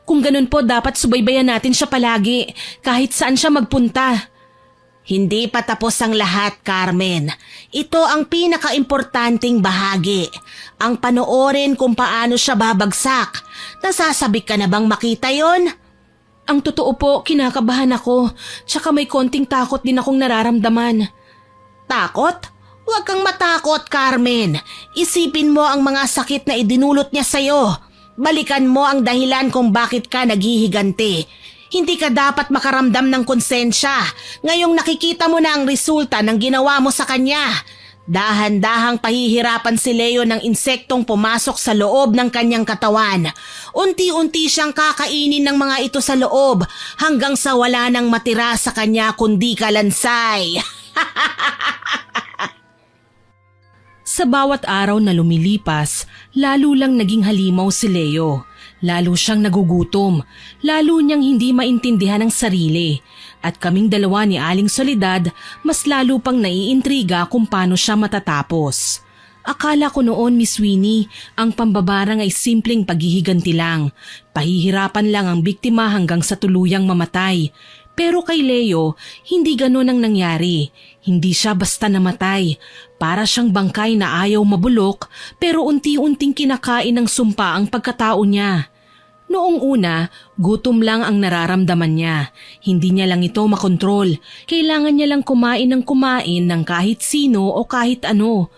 Kung ganun po, dapat subaybayan natin siya palagi, kahit saan siya magpunta. Hindi pa tapos ang lahat, Carmen. Ito ang pinakaimportanting bahagi. Ang panoorin kung paano siya babagsak. Nasasabik ka na bang makita yon? Ang totoo po, kinakabahan ako, tsaka may konting takot din akong nararamdaman. Takot? Huwag kang matakot, Carmen. Isipin mo ang mga sakit na idinulot niya sa'yo. Balikan mo ang dahilan kung bakit ka naghihiganti. Hindi ka dapat makaramdam ng konsensya. Ngayong nakikita mo na ang resulta ng ginawa mo sa kanya. Dahan-dahang pahihirapan si Leo ng insektong pumasok sa loob ng kanyang katawan. Unti-unti siyang kakainin ng mga ito sa loob hanggang sa wala nang matira sa kanya kundi kalansay. Sa bawat araw na lumilipas, lalo lang naging halimaw si Leo. Lalo siyang nagugutom, lalo niyang hindi maintindihan ang sarili. At kaming dalawa ni Aling Soledad, mas lalo pang naiintriga kung paano siya matatapos. Akala ko noon, Miss Winnie, ang pambabarang ay simpleng paghihiganti lang. Pahihirapan lang ang biktima hanggang sa tuluyang mamatay. Pero kay Leo, hindi ganon ang nangyari. Hindi siya basta namatay. Para siyang bangkay na ayaw mabulok pero unti-unting kinakain ng sumpa ang pagkatao niya. Noong una, gutom lang ang nararamdaman niya. Hindi niya lang ito makontrol. Kailangan niya lang kumain ng kahit sino o kahit ano.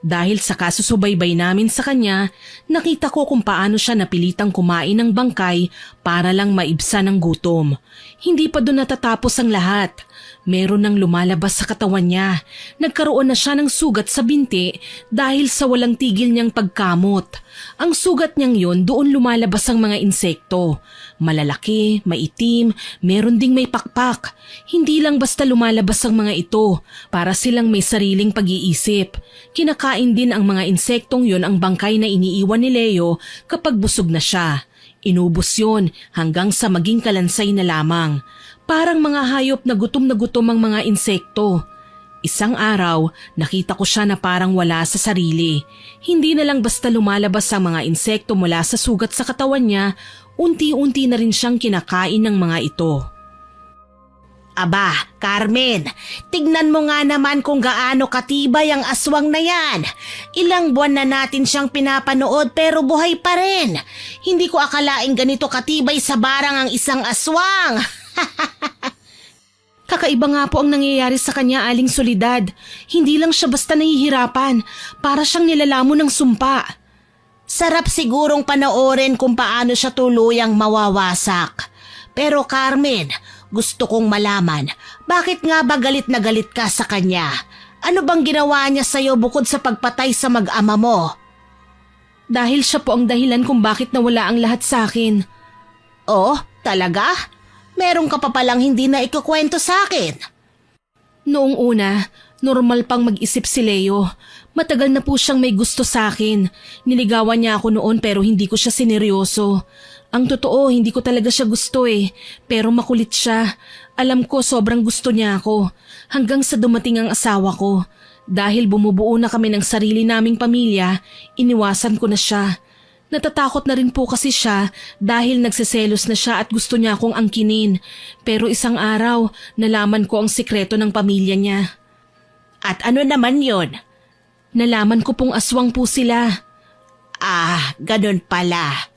Dahil sa kasusubaybay namin sa kanya, nakita ko kung paano siya napilitang kumain ng bangkay para lang maibsan ng gutom. Hindi pa doon natatapos ang lahat. Meron nang lumalabas sa katawan niya. Nagkaroon na siya ng sugat sa binti dahil sa walang tigil niyang pagkamot. Ang sugat niyang yun, doon lumalabas ang mga insekto. Malalaki, maitim, meron ding may pakpak. Hindi lang basta lumalabas ang mga ito, para silang may sariling pag-iisip. Kinakain din ang mga insektong yon ang bangkay na iniiwan ni Leo kapag busog na siya. Inubos yon hanggang sa maging kalansay na lamang. Parang mga hayop na gutom ang mga insekto. Isang araw, nakita ko siya na parang wala sa sarili. Hindi na lang basta lumalabas ang mga insekto mula sa sugat sa katawan niya, unti-unti na rin siyang kinakain ng mga ito. Aba, Carmen, tignan mo nga naman kung gaano katibay ang aswang na yan. Ilang buwan na natin siyang pinapanood pero buhay pa rin. Hindi ko akalaing ganito katibay sa barang ang isang aswang. Kakaiba nga po ang nangyayari sa kanya, Aling Soledad. Hindi lang siya basta nahihirapan, para siyang nilalamon ng sumpa. Sarap sigurong panoorin kung paano siya tuluyang mawawasak. Pero Carmen, gusto kong malaman, bakit nga ba galit na galit ka sa kanya? Ano bang ginawa niya sa'yo bukod sa pagpatay sa mag-ama mo? Dahil siya po ang dahilan kung bakit nawala ang lahat sa akin. Oh, talaga? Meron ka pa palang hindi na ikukwento sa akin. Noong una, normal pang mag-isip si Leo. Matagal na po siyang may gusto sa akin. Niligawan niya ako noon pero hindi ko siya sineryoso. Ang totoo, hindi ko talaga siya gusto pero makulit siya. Alam ko sobrang gusto niya ako. Hanggang sa dumating ang asawa ko. Dahil bumubuo na kami ng sarili naming pamilya, iniwasan ko na siya. Natatakot na rin po kasi siya dahil nagseselos na siya at gusto niya akong angkinin. Pero isang araw, nalaman ko ang sikreto ng pamilya niya. At ano naman yon? Nalaman ko pong aswang po sila. Ah, ganun pala.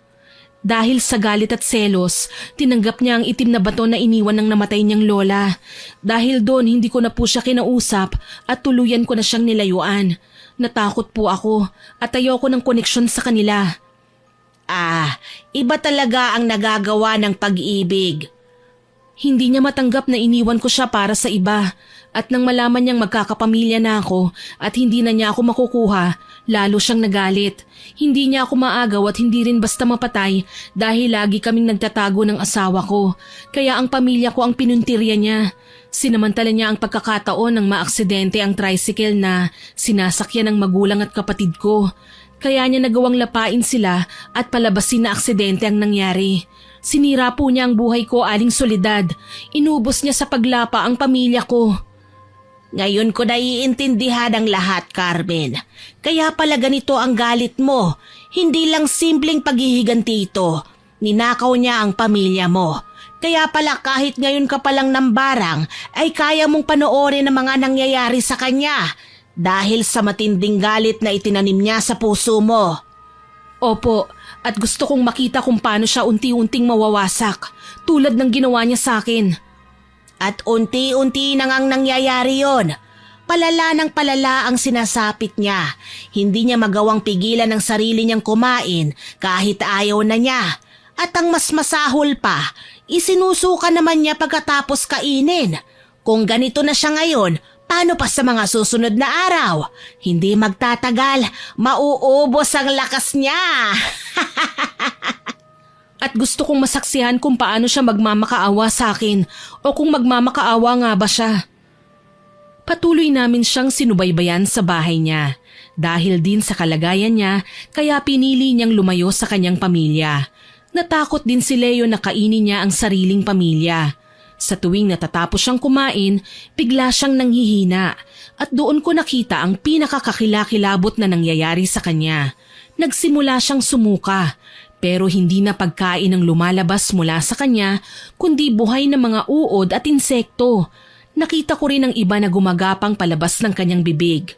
Dahil sa galit at selos, tinanggap niya ang itim na bato na iniwan ng namatay niyang lola. Dahil doon, hindi ko na po siya kinausap at tuluyan ko na siyang nilayuan. Natakot po ako at ayoko ng koneksyon sa kanila. Ah, iba talaga ang nagagawa ng pag-ibig. Hindi niya matanggap na iniwan ko siya para sa iba. At nang malaman niyang magkakapamilya na ako at hindi na niya ako makukuha, lalo siyang nagalit. Hindi niya ako maagaw at hindi rin basta mapatay dahil lagi kaming nagtatago ng asawa ko. Kaya ang pamilya ko ang pinuntirya niya. Sinamantala niya ang pagkakataon ng maaksidente ang tricycle na sinasakyan ng magulang at kapatid ko. Kaya niya nagawang lapain sila at palabasin na aksidente ang nangyari. Sinira po niya ang buhay ko, Aling Soledad. Inubos niya sa paglapa ang pamilya ko. Ngayon ko naiintindihan ang lahat, Carmen. Kaya pala ganito ang galit mo. Hindi lang simpleng paghihiganti ito. Ninakaw niya ang pamilya mo. Kaya pala kahit ngayon ka palang nambarang ay kaya mong panoorin ang mga nangyayari sa kanya dahil sa matinding galit na itinanim niya sa puso mo. Opo, at gusto kong makita kung paano siya unti-unting mawawasak tulad ng ginawa niya sa akin. At unti-unti na ngang nangyayari yon. Palala ng palala ang sinasapit niya. Hindi niya magawang pigilan ang sarili niyang kumain kahit ayaw na niya. At ang mas masahol pa, isinusuka naman niya pagkatapos kainin. Kung ganito na siya ngayon, paano pa sa mga susunod na araw? Hindi magtatagal, mauubos ang lakas niya. At gusto kong masaksihan kung paano siya magmamakaawa sa akin o kung magmamakaawa nga ba siya. Patuloy namin siyang sinubaybayan sa bahay niya. Dahil din sa kalagayan niya, kaya pinili niyang lumayo sa kanyang pamilya. Natakot din si Leo na kainin niya ang sariling pamilya. Sa tuwing natatapos siyang kumain, bigla siyang nanghihina at doon ko nakita ang pinakakakilakilabot na nangyayari sa kanya. Nagsimula siyang sumuka pero hindi na pagkain ang lumalabas mula sa kanya kundi buhay na mga uod at insekto. Nakita ko rin ang iba na gumagapang palabas ng kanyang bibig.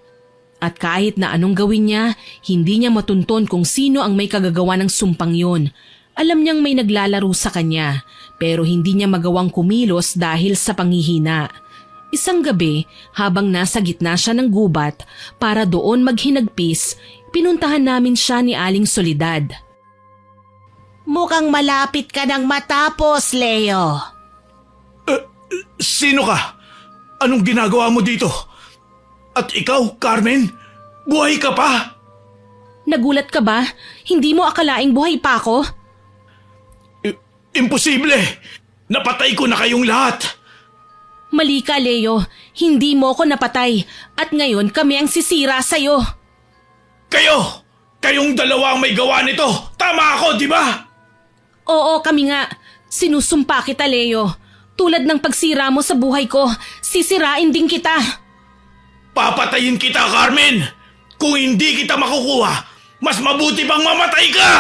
At kahit na anong gawin niya, hindi niya matunton kung sino ang may kagagawa ng sumpang yun. Alam niyang may naglalaro sa kanya, pero hindi niya magawang kumilos dahil sa panghihina. Isang gabi, habang nasa gitna siya ng gubat, para doon maghinagpis, pinuntahan namin siya ni Aling Soledad. Mukhang malapit ka nang matapos, Leo. Sino ka? Anong ginagawa mo dito? At ikaw, Carmen? Buhay ka pa? Nagulat ka ba? Hindi mo akalaing buhay pa ako? Imposible! Napatay ko na kayong lahat! Mali ka, Leo. Hindi mo ko napatay. At ngayon kami ang sisira sa'yo. Kayo! Kayong dalawa ang may gawa nito! Tama ako, di ba? Oo, kami nga. Sinusumpa kita, Leo. Tulad ng pagsira mo sa buhay ko, sisirain din kita. Papatayin kita, Carmen! Kung hindi kita makukuha, mas mabuti pang mamatay ka!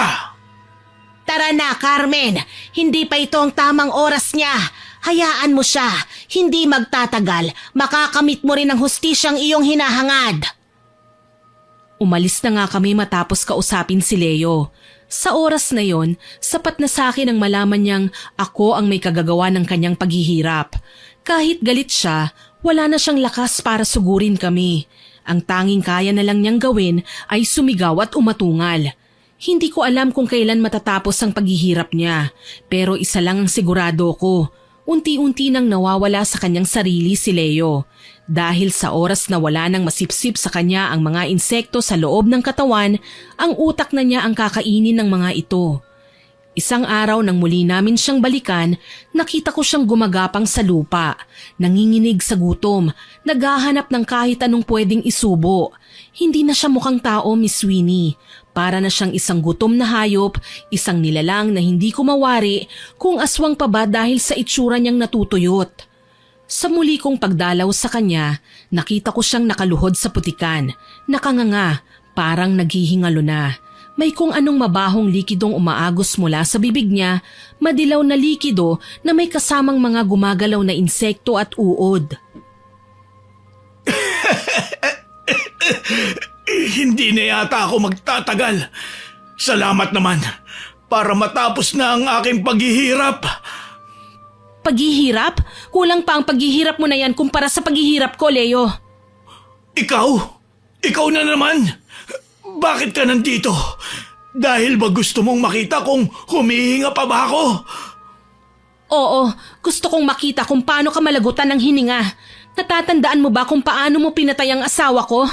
Tara na, Carmen. Hindi pa ito ang tamang oras niya. Hayaan mo siya. Hindi magtatagal. Makakamit mo rin ang hustisyang iyong hinahangad. Umalis na nga kami matapos kausapin si Leo. Sa oras na yon, sapat na sa akin ang malaman niyang ako ang may kagagawa ng kanyang paghihirap. Kahit galit siya, wala na siyang lakas para sugurin kami. Ang tanging kaya na lang niyang gawin ay sumigaw at umatungal. Hindi ko alam kung kailan matatapos ang paghihirap niya, pero isa lang ang sigurado ko. Unti-unti nang nawawala sa kanyang sarili si Leo. Dahil sa oras na wala nang masipsip sa kanya ang mga insekto sa loob ng katawan, ang utak na niya ang kakainin ng mga ito. Isang araw nang muli namin siyang balikan, nakita ko siyang gumagapang sa lupa, nanginginig sa gutom, naghahanap ng kahit anong pwedeng isubo. Hindi na siya mukhang tao, Miss Winnie. Para na siyang isang gutom na hayop, isang nilalang na hindi ko mawari kung aswang pa ba dahil sa itsura niyang natutuyot. Sa muli kong pagdalaw sa kanya, nakita ko siyang nakaluhod sa putikan, nakanganga, parang naghihingalo na. May kung anong mabahong likidong umaagos mula sa bibig niya, madilaw na likido na may kasamang mga gumagalaw na insekto at uod. Hindi na yata ako magtatagal. Salamat naman para matapos na ang aking paghihirap. Paghihirap? Kulang pa ang paghihirap mo na yan kumpara sa paghihirap ko, Leo. Ikaw? Ikaw na naman? Bakit ka nandito? Dahil ba gusto mong makita kung humihinga pa ba ako? Oo, gusto kong makita kung paano ka malagutan ng hininga. Natatandaan mo ba kung paano mo pinatay ang asawa ko?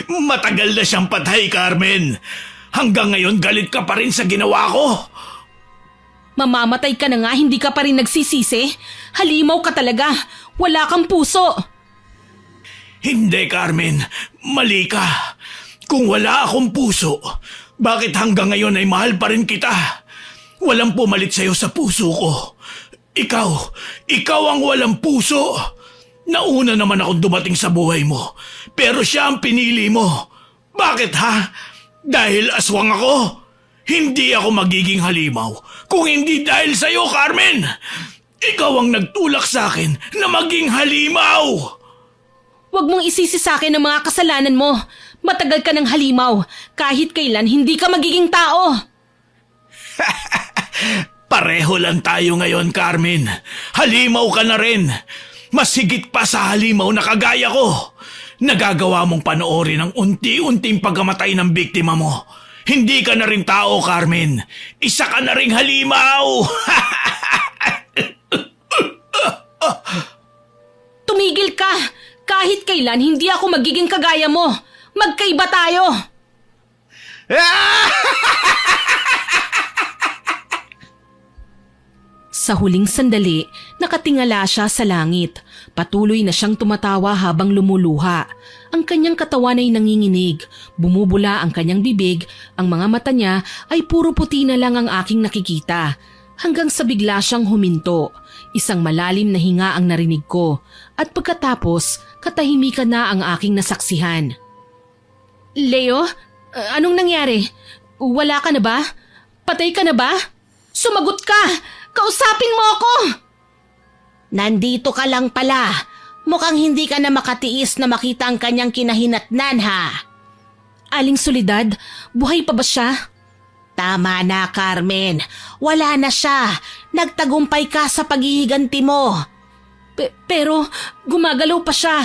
Matagal na siyang patay, Carmen. Hanggang ngayon galit ka pa rin sa ginawa ko. Mamamatay ka na nga, hindi ka pa rin nagsisisi? Halimaw ka talaga. Wala kang puso. Hindi, Carmen. Mali ka. Kung wala akong puso, bakit hanggang ngayon ay mahal pa rin kita? Walang pumalit sa'yo sa puso ko. Ikaw ang walang puso. Nauna naman akong dumating sa buhay mo, pero siya ang pinili mo. Bakit ha? Dahil aswang ako? Hindi ako magiging halimaw kung hindi dahil sa'yo, Carmen. Ikaw ang nagtulak sa akin na maging halimaw. Huwag mong isisi sa akin ang mga kasalanan mo. Matagal ka ng halimaw. Kahit kailan hindi ka magiging tao. Pareho lang tayo ngayon, Carmen. Halimaw ka na rin. Mas higit pa sa halimaw na kagaya ko. Nagagawa mong panoorin ang unti-unting pagkamatay ng biktima mo. Hindi ka na rin tao, Carmen. Isa ka na ring halimaw. Tumigil ka. Kahit kailan hindi ako magiging kagaya mo. Magkaiba tayo. Sa huling sandali, nakatingala siya sa langit. Patuloy na siyang tumatawa habang lumuluha. Ang kanyang katawan ay nanginginig. Bumubula ang kanyang bibig. Ang mga mata niya ay puro puti na lang ang aking nakikita. Hanggang sa bigla siyang huminto. Isang malalim na hinga ang narinig ko. At pagkatapos, katahimikan na ang aking nasaksihan. Leo, anong nangyari? Wala ka na ba? Patay ka na ba? Sumagot ka! Kausapin mo ako! Nandito ka lang pala. Mukhang hindi ka na makatiis na makita ang kanyang kinahinatnan ha. Aling Soledad, buhay pa ba siya? Tama na, Carmen. Wala na siya. Nagtagumpay ka sa paghihiganti mo. Pero gumagalaw pa siya.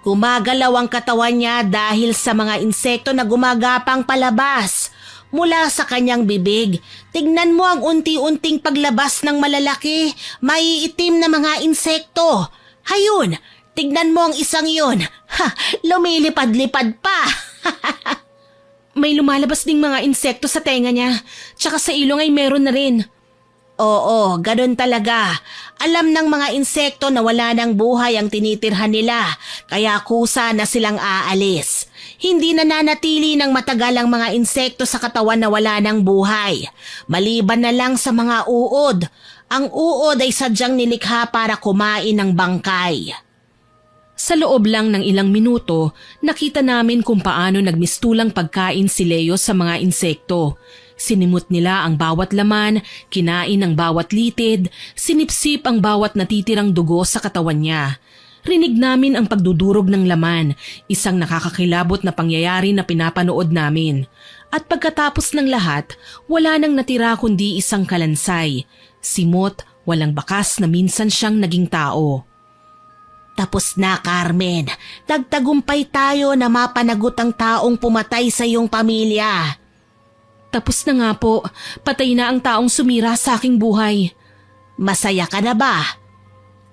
Gumagalaw ang katawan niya dahil sa mga insekto na gumagapang palabas. Mula sa kanyang bibig, tignan mo ang unti-unting paglabas ng malalaki, maiitim na mga insekto. Hayun, tignan mo ang isang yun. Ha, lumilipad-lipad pa. May lumalabas ding mga insekto sa tenga niya, tsaka sa ilong ay meron na rin. Oo, ganun talaga. Alam ng mga insekto na wala ng buhay ang tinitirhan nila, kaya kusa na silang aalis. Hindi nananatili ng matagal ang mga insekto sa katawan na wala ng buhay. Maliban na lang sa mga uod. Ang uod ay sadyang nilikha para kumain ng bangkay. Sa loob lang ng ilang minuto, nakita namin kung paano nagmistulang pagkain si Leo sa mga insekto. Sinimot nila ang bawat laman, kinain ang bawat litid, sinipsip ang bawat natitirang dugo sa katawan niya. Rinig namin ang pagdudurog ng laman, isang nakakakilabot na pangyayari na pinapanood namin. At pagkatapos ng lahat, wala nang natira kundi isang kalansay. Simot, walang bakas na minsan siyang naging tao. Tapos na, Carmen. Nagtagumpay tayo na mapanagot ang taong pumatay sa iyong pamilya. Tapos na nga po, patay na ang taong sumira sa aking buhay. Masaya ka na ba?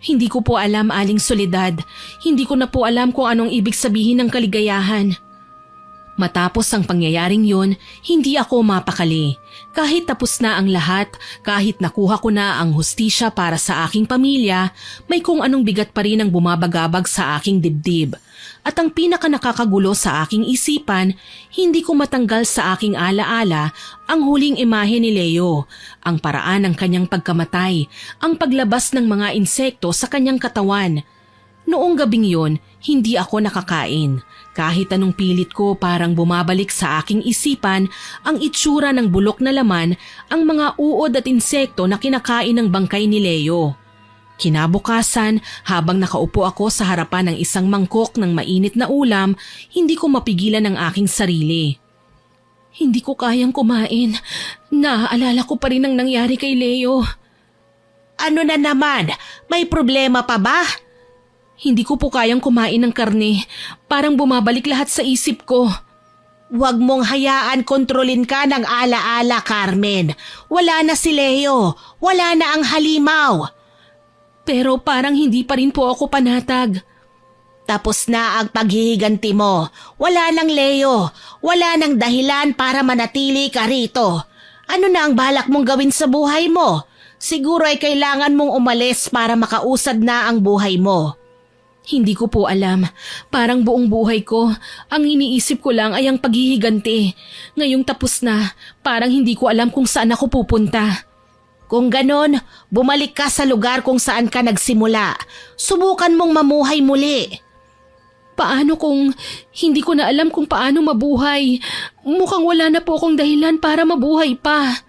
Hindi ko po alam, Aling Soledad. Hindi ko na po alam kung anong ibig sabihin ng kaligayahan. Matapos ang pangyayaring yun, hindi ako mapakali. Kahit tapos na ang lahat, kahit nakuha ko na ang hustisya para sa aking pamilya, may kung anong bigat pa rin ang bumabagabag sa aking dibdib. At ang pinaka nakakagulo sa aking isipan, hindi ko matanggal sa aking alaala ang huling imahe ni Leo, ang paraan ng kanyang pagkamatay, ang paglabas ng mga insekto sa kanyang katawan. Noong gabing yon, hindi ako nakakain. Kahit anong pilit ko parang bumabalik sa aking isipan ang itsura ng bulok na laman, ang mga uod at insekto na kinakain ng bangkay ni Leo. Kinabukasan, habang nakaupo ako sa harapan ng isang mangkok ng mainit na ulam, hindi ko mapigilan ang aking sarili. Hindi ko kayang kumain. Naaalala ko pa rin ang nangyari kay Leo. Ano na naman? May problema pa ba? Hindi ko po kayang kumain ng karne. Parang bumabalik lahat sa isip ko. Huwag mong hayaan kontrolin ka ng alaala, Carmen. Wala na si Leo. Wala na ang halimaw. Pero parang hindi pa rin po ako panatag. Tapos na ang paghihiganti mo. Wala nang Leo. Wala nang dahilan para manatili ka rito. Ano na ang balak mong gawin sa buhay mo? Siguro ay kailangan mong umalis para makausad na ang buhay mo. Hindi ko po alam. Parang buong buhay ko, ang iniisip ko lang ay ang paghihiganti. Ngayong tapos na, parang hindi ko alam kung saan ako pupunta. Kung ganon, bumalik ka sa lugar kung saan ka nagsimula. Subukan mong mamuhay muli. Paano kung hindi ko na alam kung paano mabuhay? Mukhang wala na po akong dahilan para mabuhay pa.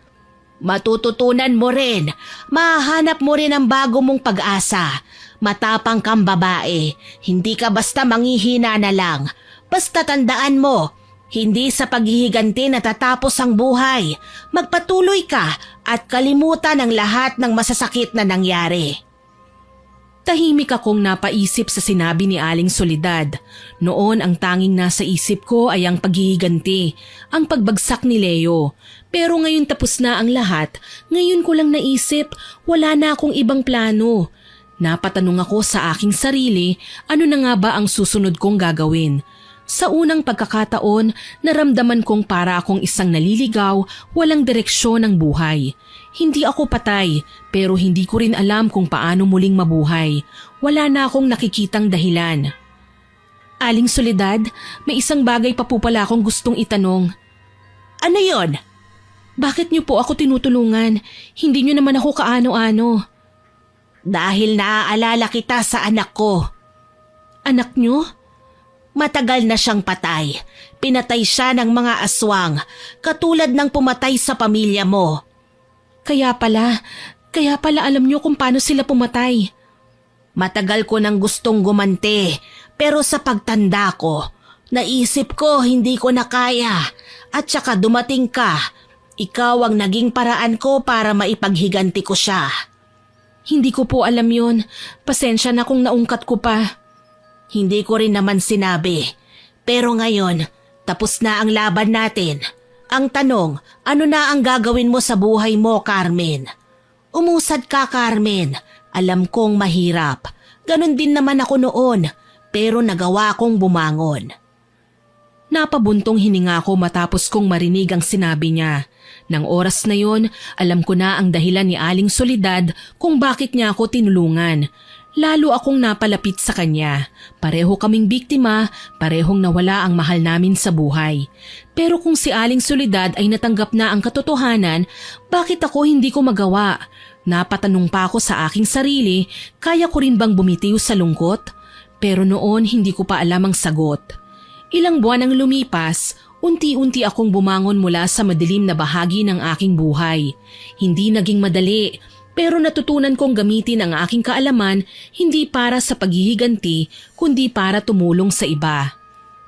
Matututunan mo rin. Mahahanap mo rin ang bago mong pag-asa. Matapang kang babae. Hindi ka basta manghihina na lang. Basta tandaan mo, hindi sa paghihiganti natatapos ang buhay. Magpatuloy ka at kalimutan ang lahat ng masasakit na nangyari. Tahimik akong napaisip sa sinabi ni Aling Soledad. Noon ang tanging nasa isip ko ay ang paghihiganti, ang pagbagsak ni Leo. Pero ngayon tapos na ang lahat, ngayon ko lang naisip, wala na akong ibang plano. Napatanong ako sa aking sarili, ano na nga ba ang susunod kong gagawin? Sa unang pagkakataon, naramdaman kong para akong isang naliligaw, walang direksyon ng buhay. Hindi ako patay, pero hindi ko rin alam kung paano muling mabuhay. Wala na akong nakikitang dahilan. Aling Soledad, may isang bagay pa po pala akong gustong itanong. Ano yon? Bakit niyo po ako tinutulungan? Hindi niyo naman ako kaano-ano. Dahil naaalala kita sa anak ko. Anak niyo? Matagal na siyang patay. Pinatay siya ng mga aswang, katulad ng pumatay sa pamilya mo. Kaya pala alam niyo kung paano sila pumatay. Matagal ko nang gustong gumanti, pero sa pagtanda ko, naisip ko hindi ko na kaya. At saka dumating ka, ikaw ang naging paraan ko para maipaghiganti ko siya. Hindi ko po alam yun. Pasensya na kung naungkat ko pa. Hindi ko rin naman sinabi. Pero ngayon, tapos na ang laban natin. Ang tanong, ano na ang gagawin mo sa buhay mo, Carmen? Umusad ka, Carmen. Alam kong mahirap. Ganon din naman ako noon, pero nagawa kong bumangon. Napabuntong hininga ko matapos kong marinig ang sinabi niya. Nang oras na yon, alam ko na ang dahilan ni Aling Soledad kung bakit niya ako tinulungan. Lalo akong napalapit sa kanya. Pareho kaming biktima, parehong nawala ang mahal namin sa buhay. Pero kung si Aling Soledad ay natanggap na ang katotohanan, bakit ako hindi ko magawa? Napatanong pa ako sa aking sarili, kaya ko rin bang bumitiw sa lungkot? Pero noon hindi ko pa alam ang sagot. Ilang buwan ang lumipas, unti-unti akong bumangon mula sa madilim na bahagi ng aking buhay. Hindi naging madali, pero natutunan kong gamitin ang aking kaalaman hindi para sa paghihiganti, kundi para tumulong sa iba.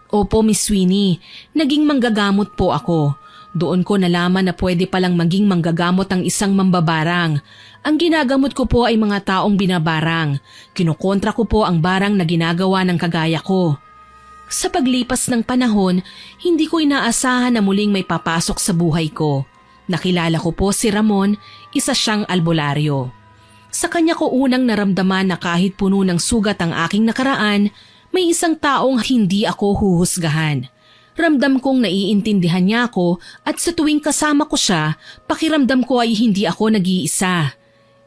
Opo, Miss Sweeney, naging manggagamot po ako. Doon ko nalaman na pwede palang maging manggagamot ang isang mambabarang. Ang ginagamot ko po ay mga taong binabarang. Kinukontra ko po ang barang na ginagawa ng kagaya ko. Sa paglipas ng panahon, hindi ko inaasahan na muling may papasok sa buhay ko. Nakilala ko po si Ramon, isa siyang albularyo. Sa kanya ko unang naramdaman na kahit puno ng sugat ang aking nakaraan, may isang taong hindi ako huhusgahan. Ramdam kong naiintindihan niya ako at sa tuwing kasama ko siya, pakiramdam ko ay hindi ako nag-iisa.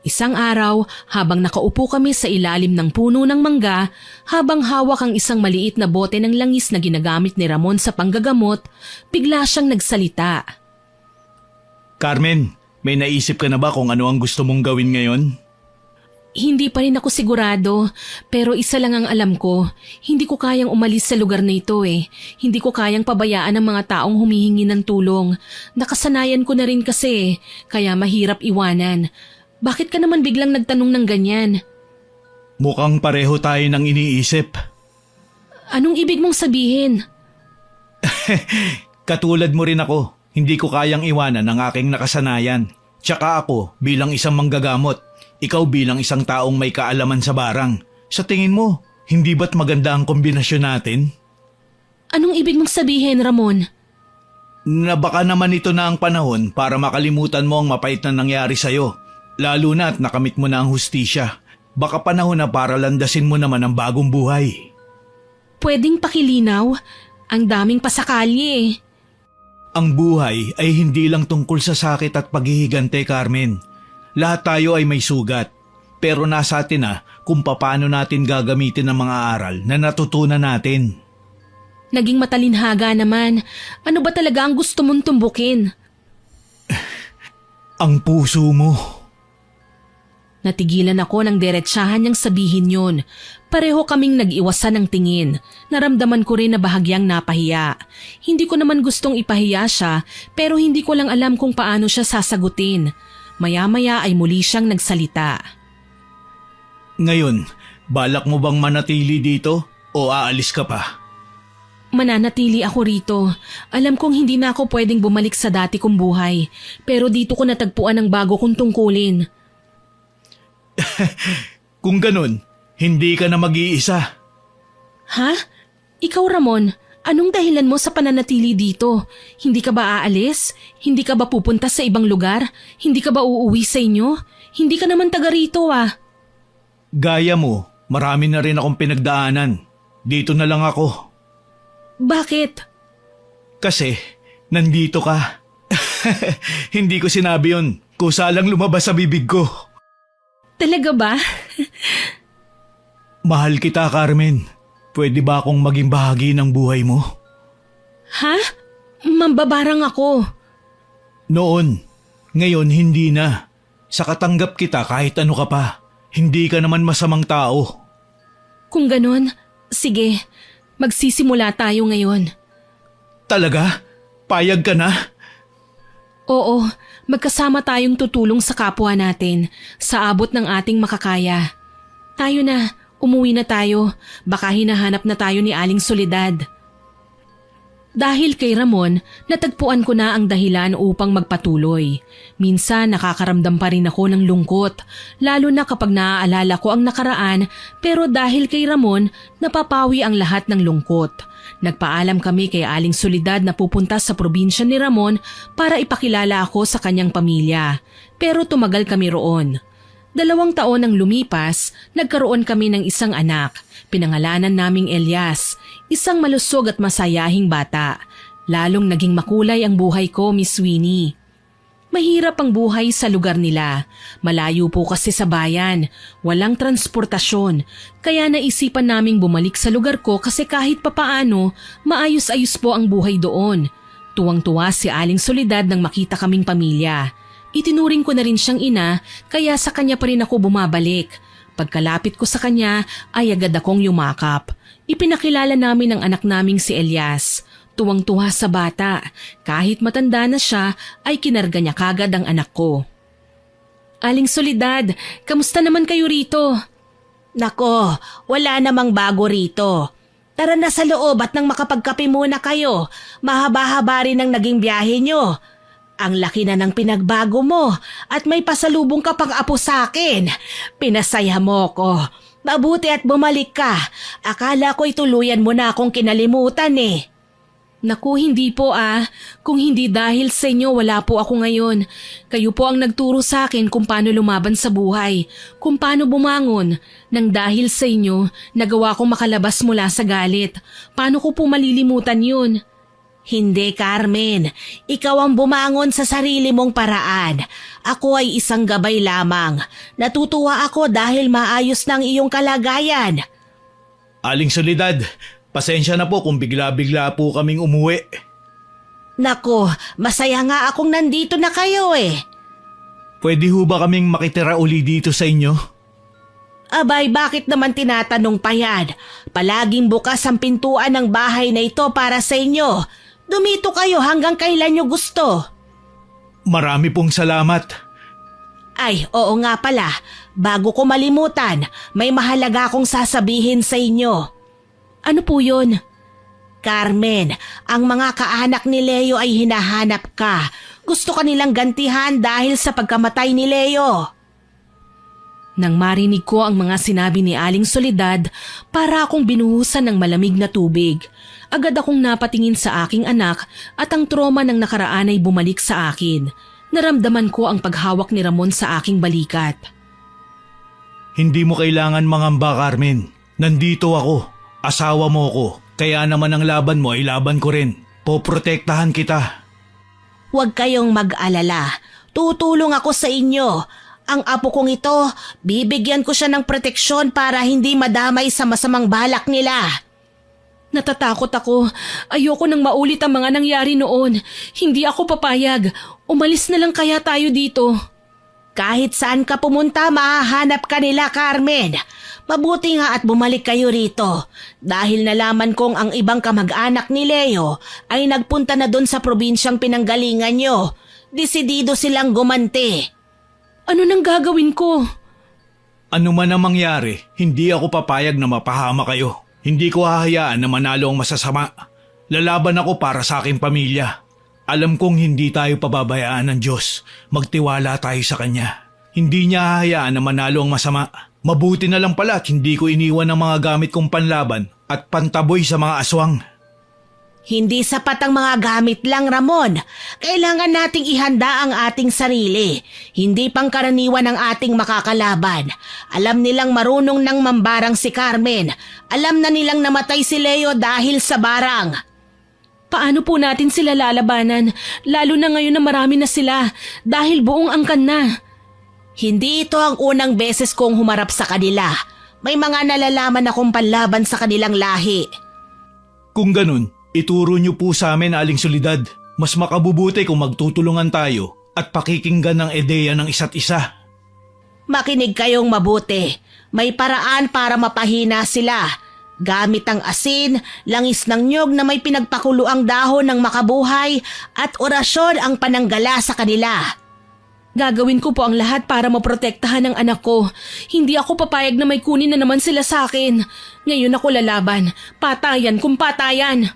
Isang araw, habang nakaupo kami sa ilalim ng puno ng mangga, habang hawak ang isang maliit na bote ng langis na ginagamit ni Ramon sa panggagamot, bigla siyang nagsalita. Carmen, may naisip ka na ba kung ano ang gusto mong gawin ngayon? Hindi pa rin ako sigurado, pero isa lang ang alam ko. Hindi ko kayang umalis sa lugar na ito eh. Hindi ko kayang pabayaan ang mga taong humihingi ng tulong. Nakasanayan ko na rin kasi, kaya mahirap iwanan. Bakit ka naman biglang nagtanong ng ganyan? Mukhang pareho tayo ng iniisip. Anong ibig mong sabihin? Katulad mo rin ako, hindi ko kayang iwanan ang aking nakasanayan. Tsaka ako bilang isang manggagamot, ikaw bilang isang taong may kaalaman sa barang. Sa tingin mo, hindi ba't maganda ang kombinasyon natin? Anong ibig mong sabihin, Ramon? Na baka naman ito na ang panahon para makalimutan mo ang mapait na nangyari sa'yo. Lalo na't nakamit mo na ang hustisya. Baka panahon na para landasin mo naman ang bagong buhay. Pwedeng pakilinaw? Ang daming pasakali eh. Ang buhay ay hindi lang tungkol sa sakit at paghihigante, Carmen. Lahat tayo ay may sugat. Pero nasa atin na kung paano natin gagamitin ang mga aral na natutunan natin. Naging matalinhaga naman. Ano ba talaga ang gusto mong tumbukin? Ang puso mo. Natigilan ako nang diretsahan niyang sabihin yun. Pareho kaming nag-iwasan ng tingin. Naramdaman ko rin na bahagyang napahiya. Hindi ko naman gustong ipahiya siya, pero hindi ko lang alam kung paano siya sasagutin. Maya-maya ay muli siyang nagsalita. Ngayon, balak mo bang manatili dito o aalis ka pa? Mananatili ako rito. Alam kong hindi na ako pwedeng bumalik sa dati kong buhay. Pero dito ko natagpuan ang bago kong tungkulin. Kung ganun, hindi ka na mag-iisa. Ha? Ikaw, Ramon, anong dahilan mo sa pananatili dito? Hindi ka ba aalis? Hindi ka ba pupunta sa ibang lugar? Hindi ka ba uuwi sa inyo? Hindi ka naman taga rito ah. Gaya mo, marami na rin akong pinagdaanan. Dito na lang ako. Bakit? Kasi, nandito ka. Hindi ko sinabi yun. Kusa lang lumabas sa bibig ko. Talaga ba? Mahal kita, Carmen. Pwede ba akong maging bahagi ng buhay mo? Ha? Mambabarang ako. Noon. Ngayon, hindi na. Sa katanggap kita kahit ano ka pa. Hindi ka naman masamang tao. Kung ganun, sige, magsisimula tayo ngayon. Talaga? Payag ka na? Oo, magkasama tayong tutulong sa kapwa natin sa abot ng ating makakaya. Tayo na, umuwi na tayo. Baka hinahanap na tayo ni Aling Soledad. Dahil kay Ramon, natagpuan ko na ang dahilan upang magpatuloy. Minsan nakakaramdam pa rin ako ng lungkot, lalo na kapag naaalala ko ang nakaraan, pero dahil kay Ramon, napapawi ang lahat ng lungkot. Nagpaalam kami kay Aling Soledad na pupunta sa probinsya ni Ramon para ipakilala ako sa kanyang pamilya. Pero tumagal kami roon. 2 taon ang lumipas, nagkaroon kami ng isang anak. Pinangalanan naming Elias, isang malusog at masayahing bata. Lalong naging makulay ang buhay ko, Miss Winnie. Mahirap ang buhay sa lugar nila. Malayo po kasi sa bayan. Walang transportasyon. Kaya naisipan naming bumalik sa lugar ko kasi kahit papaano, maayos-ayos po ang buhay doon. Tuwang-tuwa si Aling Soledad nang makita kaming pamilya. Itinuring ko na rin siyang ina kaya sa kanya pa rin ako bumabalik. Pagkalapit ko sa kanya ay agad akong yumakap. Ipinakilala namin ang anak naming si Elias. Tuwang-tuwa sa bata. Kahit matanda na siya ay kinarga niya kagad ang anak ko. Aling Soledad, kamusta naman kayo rito? Nako, wala namang bago rito. Tara na sa loob at nang makapagkape muna kayo. Mahaba-haba rin ang naging biyahe nyo. Ang laki na ng pinagbago mo at may pasalubong ka pang apo sa akin. Pinasaya mo ko. Mabuti at bumalik ka. Akala ko'y tuluyan mo na akong kinalimutan eh. Naku, hindi po ah. Kung hindi dahil sa inyo, wala po ako ngayon. Kayo po ang nagturo sa akin kung paano lumaban sa buhay, kung paano bumangon. Nang dahil sa inyo, nagawa kong makalabas mula sa galit. Paano ko po malilimutan yun? Hindi, Carmen. Ikaw ang bumangon sa sarili mong paraan. Ako ay isang gabay lamang. Natutuwa ako dahil maayos ng iyong kalagayan. Aling Soledad, pasensya na po kung bigla-bigla po kaming umuwi. Nako, masaya nga akong nandito na kayo eh. Pwede ho ba kaming makitira uli dito sa inyo? Abay, bakit naman tinatanong pa yan? Palaging bukas ang pintuan ng bahay na ito para sa inyo. Dumito kayo hanggang kailan nyo gusto. Marami pong salamat. Ay, oo nga pala. Bago ko malimutan, may mahalaga akong sasabihin sa inyo. Ano po yun? Carmen, ang mga kaanak ni Leo ay hinahanap ka. Gusto ka nilang gantihan dahil sa pagkamatay ni Leo. Nang marinig ko ang mga sinabi ni Aling Soledad, para akong binuhusan ng malamig na tubig. Agad akong napatingin sa aking anak at ang trauma ng nakaraan ay bumalik sa akin. Naramdaman ko ang paghawak ni Ramon sa aking balikat. Hindi mo kailangan mangamba, Carmen. Nandito ako. Asawa mo ko. Kaya naman ang laban mo ay laban ko rin. Poprotektahan kita. Huwag kayong mag-alala. Tutulong ako sa inyo. Ang apo kong ito, bibigyan ko siya ng proteksyon para hindi madamay sa masamang balak nila. Natatakot ako. Ayoko nang maulit ang mga nangyari noon. Hindi ako papayag. Umalis na lang kaya tayo dito. Kahit saan ka pumunta, mahahanap ka nila, Carmen. Mabuti nga at bumalik kayo rito. Dahil nalaman kong ang ibang kamag-anak ni Leo ay nagpunta na doon sa probinsyang pinanggalingan nyo. Desidido silang gumanti. Ano nang gagawin ko? Ano man ang mangyari, hindi ako papayag na mapahama kayo. Hindi ko hahayaan na manalo ang masasama. Lalaban ako para sa aking pamilya. Alam kong hindi tayo pababayaan ng Diyos. Magtiwala tayo sa Kanya. Hindi niya hahayaan na manalo ang masama. Mabuti na lang pala at hindi ko iniwan ang mga gamit kong panlaban at pantaboy sa mga aswang. Hindi sapat ang mga gamit lang, Ramon. Kailangan nating ihanda ang ating sarili. Hindi pangkaraniwan ang ating makakalaban. Alam nilang marunong ng mambarang si Carmen. Alam na nilang namatay si Leo dahil sa barang. Paano po natin sila lalabanan? Lalo na ngayon na marami na sila dahil buong angkan na. Hindi ito ang unang beses kong humarap sa kanila. May mga nalalaman akong panlaban sa kanilang lahi. Kung ganun, ituro niyo po sa amin, Aling Soledad. Mas makabubuti kung magtutulungan tayo at pakikinggan ng ideya ng isa't isa. Makinig kayong mabuti. May paraan para mapahina sila. Gamit ang asin, langis ng nyog na may pinagpakuluang dahon ng makabuhay at orasyon ang pananggala sa kanila. Gagawin ko po ang lahat para maprotektahan ang anak ko. Hindi ako papayag na may kunin na naman sila sa akin. Ngayon ako lalaban. Patayan kung patayan.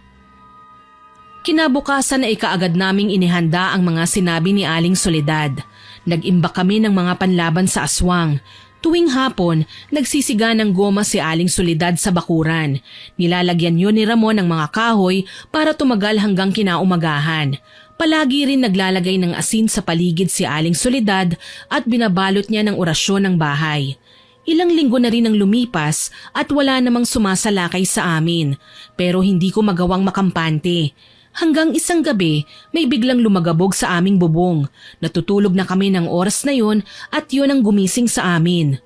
Kinabukasan ay kaagad naming inihanda ang mga sinabi ni Aling Soledad. Nag-imbak kami ng mga panlaban sa aswang. Tuwing hapon, nagsisiga ng goma si Aling Soledad sa bakuran. Nilalagyan yun ni Ramon ng mga kahoy para tumagal hanggang kinaumagahan. Palagi rin naglalagay ng asin sa paligid si Aling Soledad at binabalot niya ng orasyon ng bahay. Ilang linggo na rin ang lumipas at wala namang sumasalakay sa amin, pero hindi ko magawang makampante. Hanggang isang gabi, may biglang lumagabog sa aming bubong. Natutulog na kami ng oras na yon at yon ang gumising sa amin.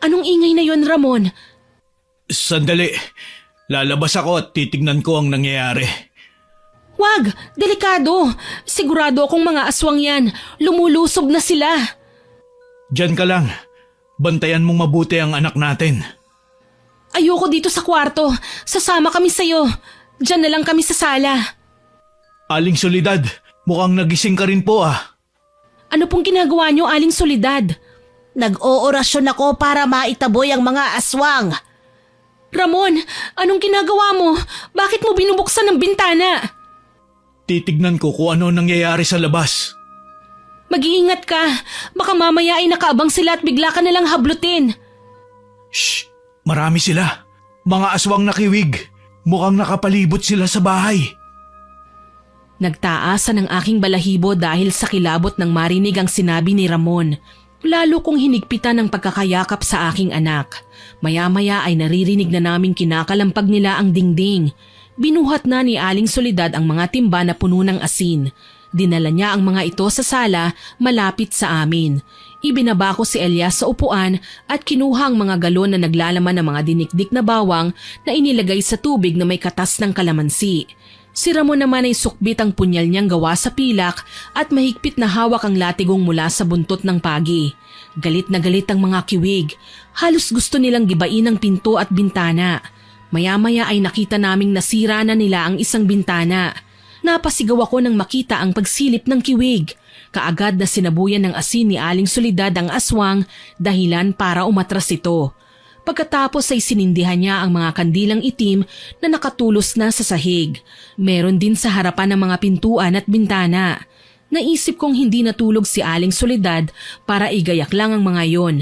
Anong ingay na yon, Ramon? Sandali, lalabas ako at titignan ko ang nangyayari. Wag! Delikado! Sigurado akong mga aswang yan. Lumulusob na sila. Diyan ka lang. Bantayan mong mabuti ang anak natin. Ayoko dito sa kwarto. Sasama kami sa'yo. Diyan na lang kami sa sala. Aling Soledad, mukhang nagising ka rin po ah. Ano pong ginagawa niyo, Aling Soledad? Nag-oorasyon ako para maitaboy ang mga aswang. Ramon, anong ginagawa mo? Bakit mo binubuksan ang bintana? Titignan ko kung ano nangyayari sa labas. Mag-iingat ka. Baka mamaya ay nakaabang sila at bigla ka nalang hablutin. Shh! Marami sila. Mga aswang nakiwig. Mukhang nakapalibot sila sa bahay. Nagtaasan ang aking balahibo dahil sa kilabot ng marinig ang sinabi ni Ramon. Lalo kong hinigpitan ang pagkakayakap sa aking anak. Maya-maya ay naririnig na naming kinakalampag nila ang dingding. Binuhat na ni Aling Soledad ang mga timba na puno ng asin. Dinala niya ang mga ito sa sala malapit sa amin. Ibinaba ko si Elias sa upuan at kinuha ang mga galon na naglalaman ng mga dinikdik na bawang na inilagay sa tubig na may katas ng kalamansi. Si Ramon naman ay sukbit ang punyal niyang gawa sa pilak at mahigpit na hawak ang latigong mula sa buntot ng pagi. Galit na galit ang mga kiwig. Halos gusto nilang gibain ang pinto at bintana. Maya-maya ay nakita naming nasira na nila ang isang bintana. Napasigaw ako nang makita ang pagsilip ng kiwig. Kaagad na sinabuyan ng asin ni Aling Soledad ang aswang dahilan para umatras ito. Pagkatapos ay sinindihan niya ang mga kandilang itim na nakatulos na sa sahig. Meron din sa harapan ng mga pintuan at bintana. Naisip kong hindi natulog si Aling Soledad para igayak lang ang mga yon.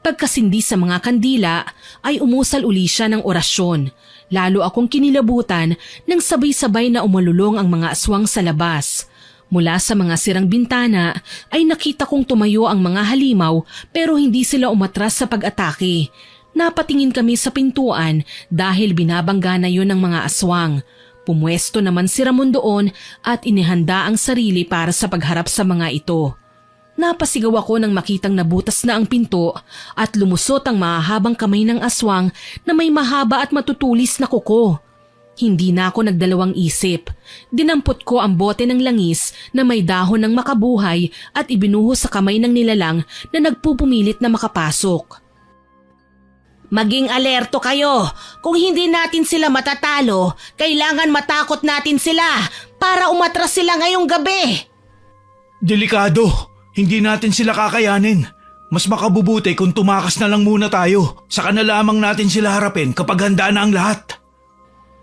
Pagkasindi sa mga kandila ay umusal uli siya ng orasyon. Lalo akong kinilabutan nang sabay-sabay na umalulong ang mga aswang sa labas. Mula sa mga sirang bintana ay nakita kong tumayo ang mga halimaw pero hindi sila umatras sa pag-atake. Napatingin kami sa pintuan dahil binabangga na yun ng mga aswang. Pumwesto naman si Ramon doon at inihanda ang sarili para sa pagharap sa mga ito. Napasigaw ako nang makitang nabutas na ang pinto at lumusot ang mahahabang kamay ng aswang na may mahaba at matutulis na kuko. Hindi na ako nagdalawang isip. Dinampot ko ang bote ng langis na may dahon ng makabuhay at ibinuhos sa kamay ng nilalang na nagpupumilit na makapasok. Maging alerto kayo. Kung hindi natin sila matatalo, kailangan matakot natin sila para umatras sila ngayong gabi. Delikado. Hindi natin sila kakayanin. Mas makabubuti kung tumakas na lang muna tayo. Saka na lamang natin sila harapin kapag handa na ang lahat.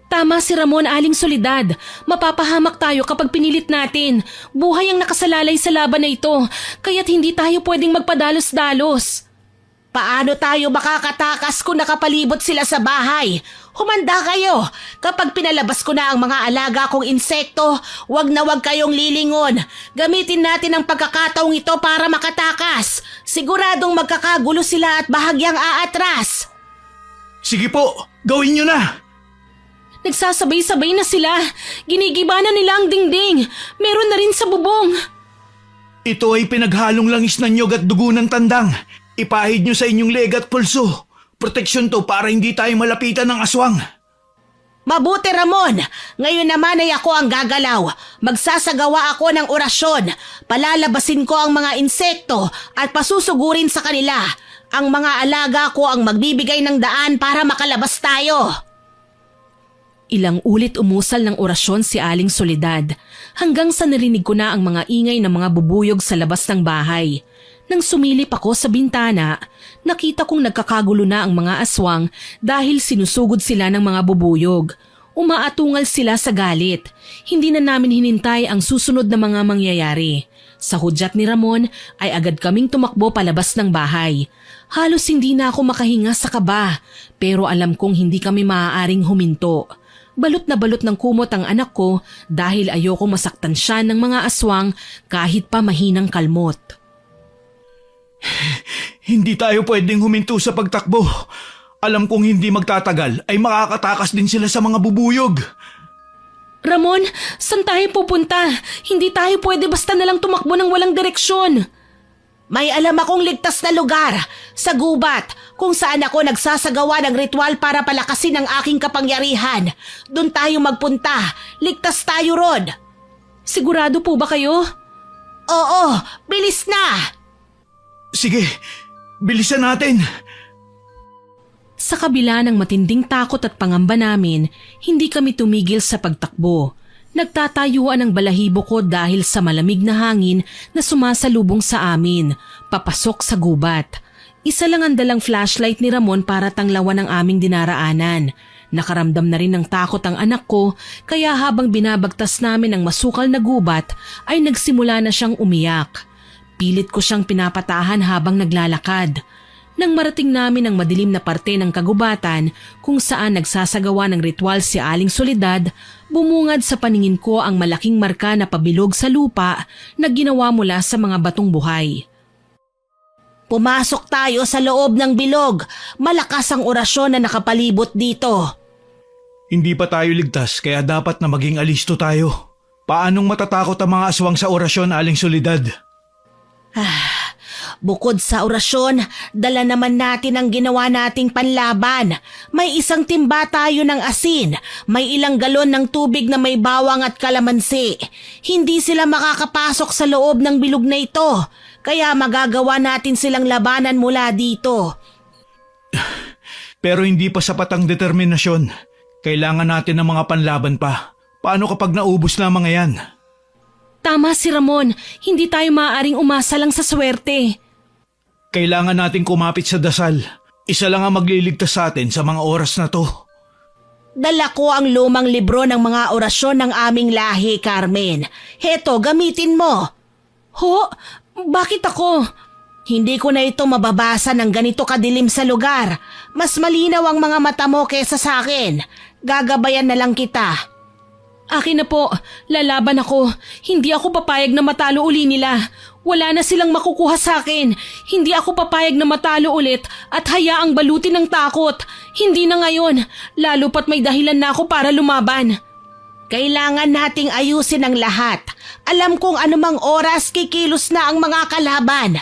Tama si Ramon, Aling Soledad. Mapapahamak tayo kapag pinilit natin. Buhay ang nakasalalay sa laban na ito, kaya't hindi tayo pwedeng magpadalos-dalos. Paano tayo makakatakas kung nakapalibot sila sa bahay? Humanda kayo. Kapag pinalabas ko na ang mga alaga kong insekto, wag na wag kayong lilingon. Gamitin natin ang pagkakataong ito para makatakas. Siguradong magkakagulo sila at bahagyang aatras. Sige po, gawin nyo na! Nagsasabay-sabay na sila. Ginigiba na nila ang dingding. Meron na rin sa bubong. Ito ay pinaghalong langis ng nyog at dugo ng tandang. Ipahid nyo sa inyong leg at pulso. Proteksyon to para hindi tayo malapitan ng aswang. Mabuti, Ramon. Ngayon naman ay ako ang gagalaw. Magsasagawa ako ng orasyon. Palalabasin ko ang mga insekto at pasusugurin sa kanila. Ang mga alaga ko ang magbibigay ng daan para makalabas tayo. Ilang ulit umusal ng orasyon si Aling Soledad hanggang sa narinig ko na ang mga ingay ng mga bubuyog sa labas ng bahay. Nang sumilip ako sa bintana, nakita kong nagkakagulo na ang mga aswang dahil sinusugod sila ng mga bubuyog. Umaatungal sila sa galit. Hindi na namin hinintay ang susunod na mga mangyayari. Sa hudyat ni Ramon ay agad kaming tumakbo palabas ng bahay. Halos hindi na ako makahinga sa kaba, pero alam kong hindi kami maaaring huminto. Balot na balot ng kumot ang anak ko dahil ayoko masaktan siya ng mga aswang kahit pa mahinang kalmot. Hindi tayo pwedeng huminto sa pagtakbo. Alam kong hindi magtatagal ay makakatakas din sila sa mga bubuyog. Ramon, saan tayo pupunta? Hindi tayo pwede basta nalang tumakbo ng walang direksyon. May alam akong ligtas na lugar, sa gubat, kung saan ako nagsasagawa ng ritual para palakasin ang aking kapangyarihan. Doon tayo magpunta, ligtas tayo ron. Sigurado po ba kayo? Oo, bilis na! Sige, bilisan natin. Sa kabila ng matinding takot at pangamba namin, hindi kami tumigil sa pagtakbo. Nagtatayuan ang balahibo ko dahil sa malamig na hangin na sumasalubong sa amin, papasok sa gubat. Isa lang ang dalang flashlight ni Ramon para tanglawan ang aming dinaraanan. Nakaramdam na rin ng takot ang anak ko, kaya habang binabagtas namin ang masukal na gubat ay nagsimula na siyang umiyak. Pilit ko siyang pinapatahan habang naglalakad. Nang marating namin ang madilim na parte ng kagubatan kung saan nagsasagawa ng ritual si Aling Soledad, bumungad sa paningin ko ang malaking marka na pabilog sa lupa na ginawa mula sa mga batong buhay. Pumasok tayo sa loob ng bilog. Malakas ang orasyon na nakapalibot dito. Hindi pa tayo ligtas kaya dapat na maging alisto tayo. Paanong matatakot ang mga aswang sa orasyon, Aling Soledad? Bukod sa orasyon, dala naman natin ang ginawa nating panlaban. May isang timba tayo ng asin, may ilang galon ng tubig na may bawang at kalamansi. Hindi sila makakapasok sa loob ng bilog na ito, kaya magagawa natin silang labanan mula dito. Pero hindi pa sapat ang determinasyon. Kailangan natin ng mga panlaban pa. Paano kapag naubos na mga yan? Tama si Ramon, hindi tayo maaaring umasa lang sa swerte. Kailangan nating kumapit sa dasal. Isa lang ang magliligtas sa atin sa mga oras na to. Dala ko ang lumang libro ng mga orasyon ng aming lahi, Carmen. Heto, gamitin mo. Ho? Bakit ako? Hindi ko na ito mababasa ng ganito kadilim sa lugar. Mas malinaw ang mga mata mo kesa sa akin. Gagabayan na lang kita. Akin na po, lalaban ako. Hindi ako papayag na matalo uli nila. Wala na silang makukuha sa akin. Hindi ako papayag na matalo ulit at hayaang balutin ng takot. Hindi na ngayon, lalo pat may dahilan na ako para lumaban. Kailangan nating ayusin ang lahat. Alam kong anumang oras kikilos na ang mga kalaban.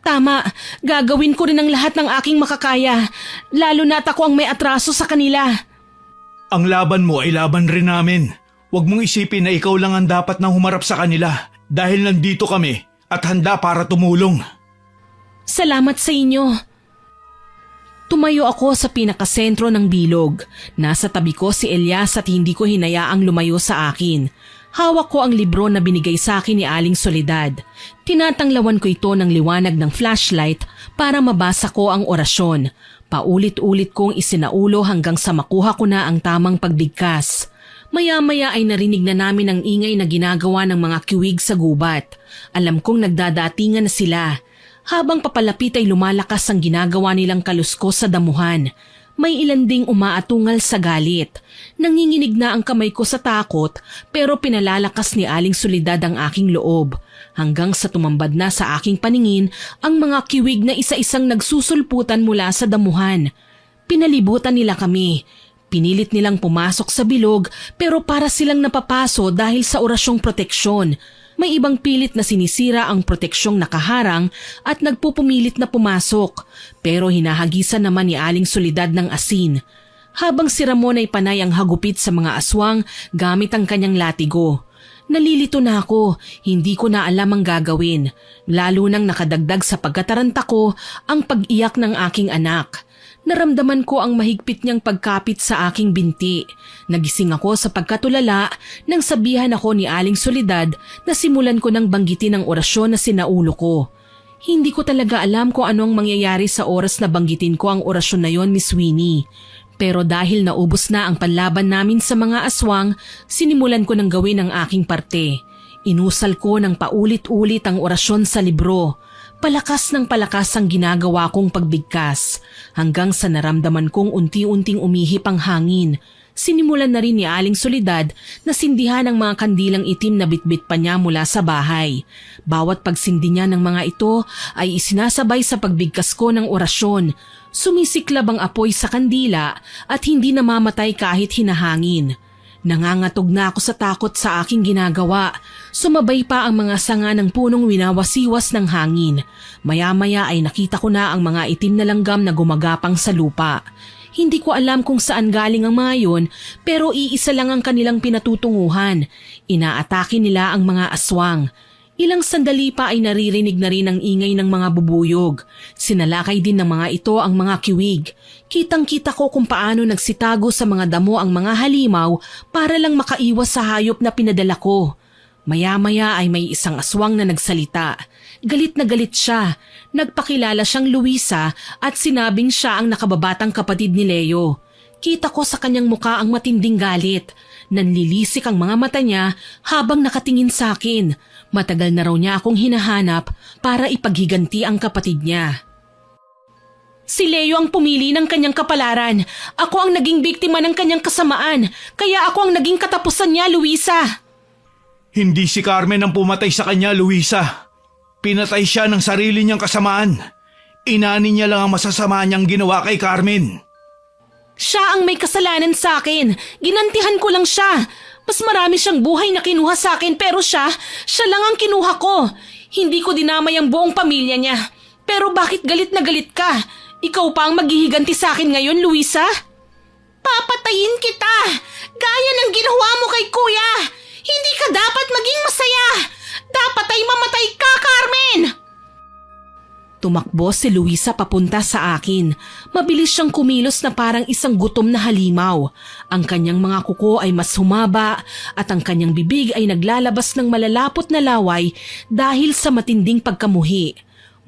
Tama, gagawin ko rin ang lahat ng aking makakaya, lalo na't ako ang may atraso sa kanila. Ang laban mo ay laban rin namin. Huwag mong isipin na ikaw lang ang dapat na humarap sa kanila dahil nandito kami at handa para tumulong. Salamat sa inyo. Tumayo ako sa pinakasentro ng bilog. Nasa tabi ko si Elias at hindi ko hinayaang lumayo sa akin. Hawak ko ang libro na binigay sa akin ni Aling Soledad. Tinatanglawan ko ito ng liwanag ng flashlight para mabasa ko ang orasyon. Paulit-ulit kong isinaulo hanggang sa makuha ko na ang tamang pagbigkas. Maya-maya ay narinig na namin ang ingay na ginagawa ng mga kiwig sa gubat. Alam kong nagdadatingan na sila. Habang papalapit ay lumalakas ang ginagawa nilang kaluskos sa damuhan. May ilan ding umaatungal sa galit. Nanginginig na ang kamay ko sa takot pero pinalalakas ni Aling Soledad ang aking loob. Hanggang sa tumambad na sa aking paningin ang mga kiwig na isa-isang nagsusulputan mula sa damuhan. Pinalibutan nila kami. Pinilit nilang pumasok sa bilog pero para silang napapaso dahil sa orasyong proteksyon. May ibang pilit na sinisira ang proteksyong nakaharang at nagpupumilit na pumasok pero hinahagisan naman ni Aling Soledad ng asin. Habang si Ramon ay panay ang hagupit sa mga aswang gamit ang kanyang latigo. Nalilito na ako, hindi ko na alam ang gagawin. Lalo nang nakadagdag sa pagkataranta ko ang pag-iyak ng aking anak. Naramdaman ko ang mahigpit niyang pagkapit sa aking binti. Nagising ako sa pagkatulala nang sabihan ako ni Aling Soledad na simulan ko ng banggitin ang orasyon na sinaulo ko. Hindi ko talaga alam kung ano ang mangyayari sa oras na banggitin ko ang orasyon na yon, Miss Winnie. Pero dahil naubos na ang panlaban namin sa mga aswang, sinimulan ko ng gawin ang aking parte. Inusal ko ng paulit-ulit ang orasyon sa libro. Palakas ng palakas ang ginagawa kong pagbigkas hanggang sa naramdaman kong unti-unting umihip ang hangin. Sinimulan na rin ni Aling Soledad na sindihan ang mga kandilang itim na bitbit pa niya mula sa bahay. Bawat pagsindi niya ng mga ito ay isinasabay sa pagbigkas ko ng orasyon. Sumisiklab ang apoy sa kandila at hindi namamatay kahit hinahangin. Nangangatog na ako sa takot sa aking ginagawa. Sumabay pa ang mga sanga ng punong winawasiwas ng hangin. Maya-maya ay nakita ko na ang mga itim na langgam na gumagapang sa lupa. Hindi ko alam kung saan galing ang mga yon pero iisa lang ang kanilang pinatutunguhan. Inaatake nila ang mga aswang. Ilang sandali pa ay naririnig na rin ang ingay ng mga bubuyog. Sinalakay din ng mga ito ang mga kiwig. Kitang-kita ko kung paano nagsitago sa mga damo ang mga halimaw para lang makaiwas sa hayop na pinadala ko. Maya-maya ay may isang aswang na nagsalita. Galit na galit siya. Nagpakilala siyang Luisa at sinabing siya ang nakababatang kapatid ni Leo. Kita ko sa kanyang muka ang matinding galit. Nanlilisik ang mga mata niya habang nakatingin sa akin. Matagal na raw niya akong hinahanap para ipaghiganti ang kapatid niya. Si Leo ang pumili ng kanyang kapalaran. Ako ang naging biktima ng kanyang kasamaan. Kaya ako ang naging katapusan niya, Luisa. Hindi si Carmen ang pumatay sa kanya, Luisa. Pinatay siya ng sarili niyang kasamaan. Inani niya lang ang masasama niyang ginawa kay Carmen. Siya ang may kasalanan sa akin. Ginantihan ko lang siya. Mas marami siyang buhay na kinuha sa akin pero siya lang ang kinuha ko. Hindi ko dinamay ang buong pamilya niya. Pero bakit galit na galit ka? Ikaw pa ang maghihiganti sa akin ngayon, Luisa? Papatayin kita! Gaya ng ginawa mo kay Kuya! Hindi ka dapat maging masaya! Dapat ay mamatay ka, Carmen! Tumakbo si Luisa papunta sa akin. Mabilis siyang kumilos na parang isang gutom na halimaw. Ang kanyang mga kuko ay mas humaba at ang kanyang bibig ay naglalabas ng malalapot na laway dahil sa matinding pagkamuhi.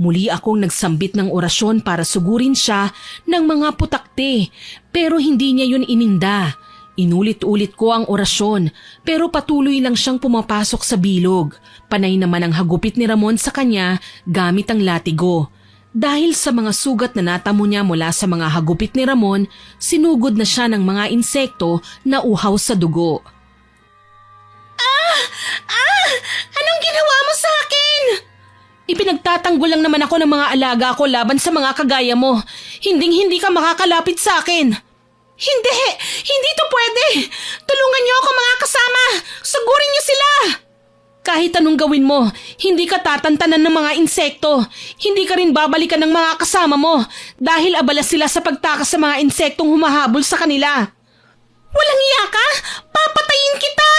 Muli akong nagsambit ng orasyon para sugurin siya ng mga putakte pero hindi niya yun ininda. Inulit-ulit ko ang orasyon pero patuloy lang siyang pumapasok sa bilog. Panay naman ang hagupit ni Ramon sa kanya gamit ang latigo. Dahil sa mga sugat na natamo niya mula sa mga hagupit ni Ramon, sinugod na siya ng mga insekto na uhaw sa dugo. Anong ginawa mo sa akin? Ipinagtatanggol lang naman ako ng mga alaga ko laban sa mga kagaya mo. Hinding-hindi ka makakalapit sa akin. Hindi! Hindi to pwede! Tulungan niyo ako mga kasama! Sugurin niyo sila! Kahit anong gawin mo, hindi ka tatantanan ng mga insekto. Hindi ka rin babalikan ng mga kasama mo dahil abala sila sa pagtakas sa mga insektong humahabol sa kanila. Walang iya ka! Papatayin kita!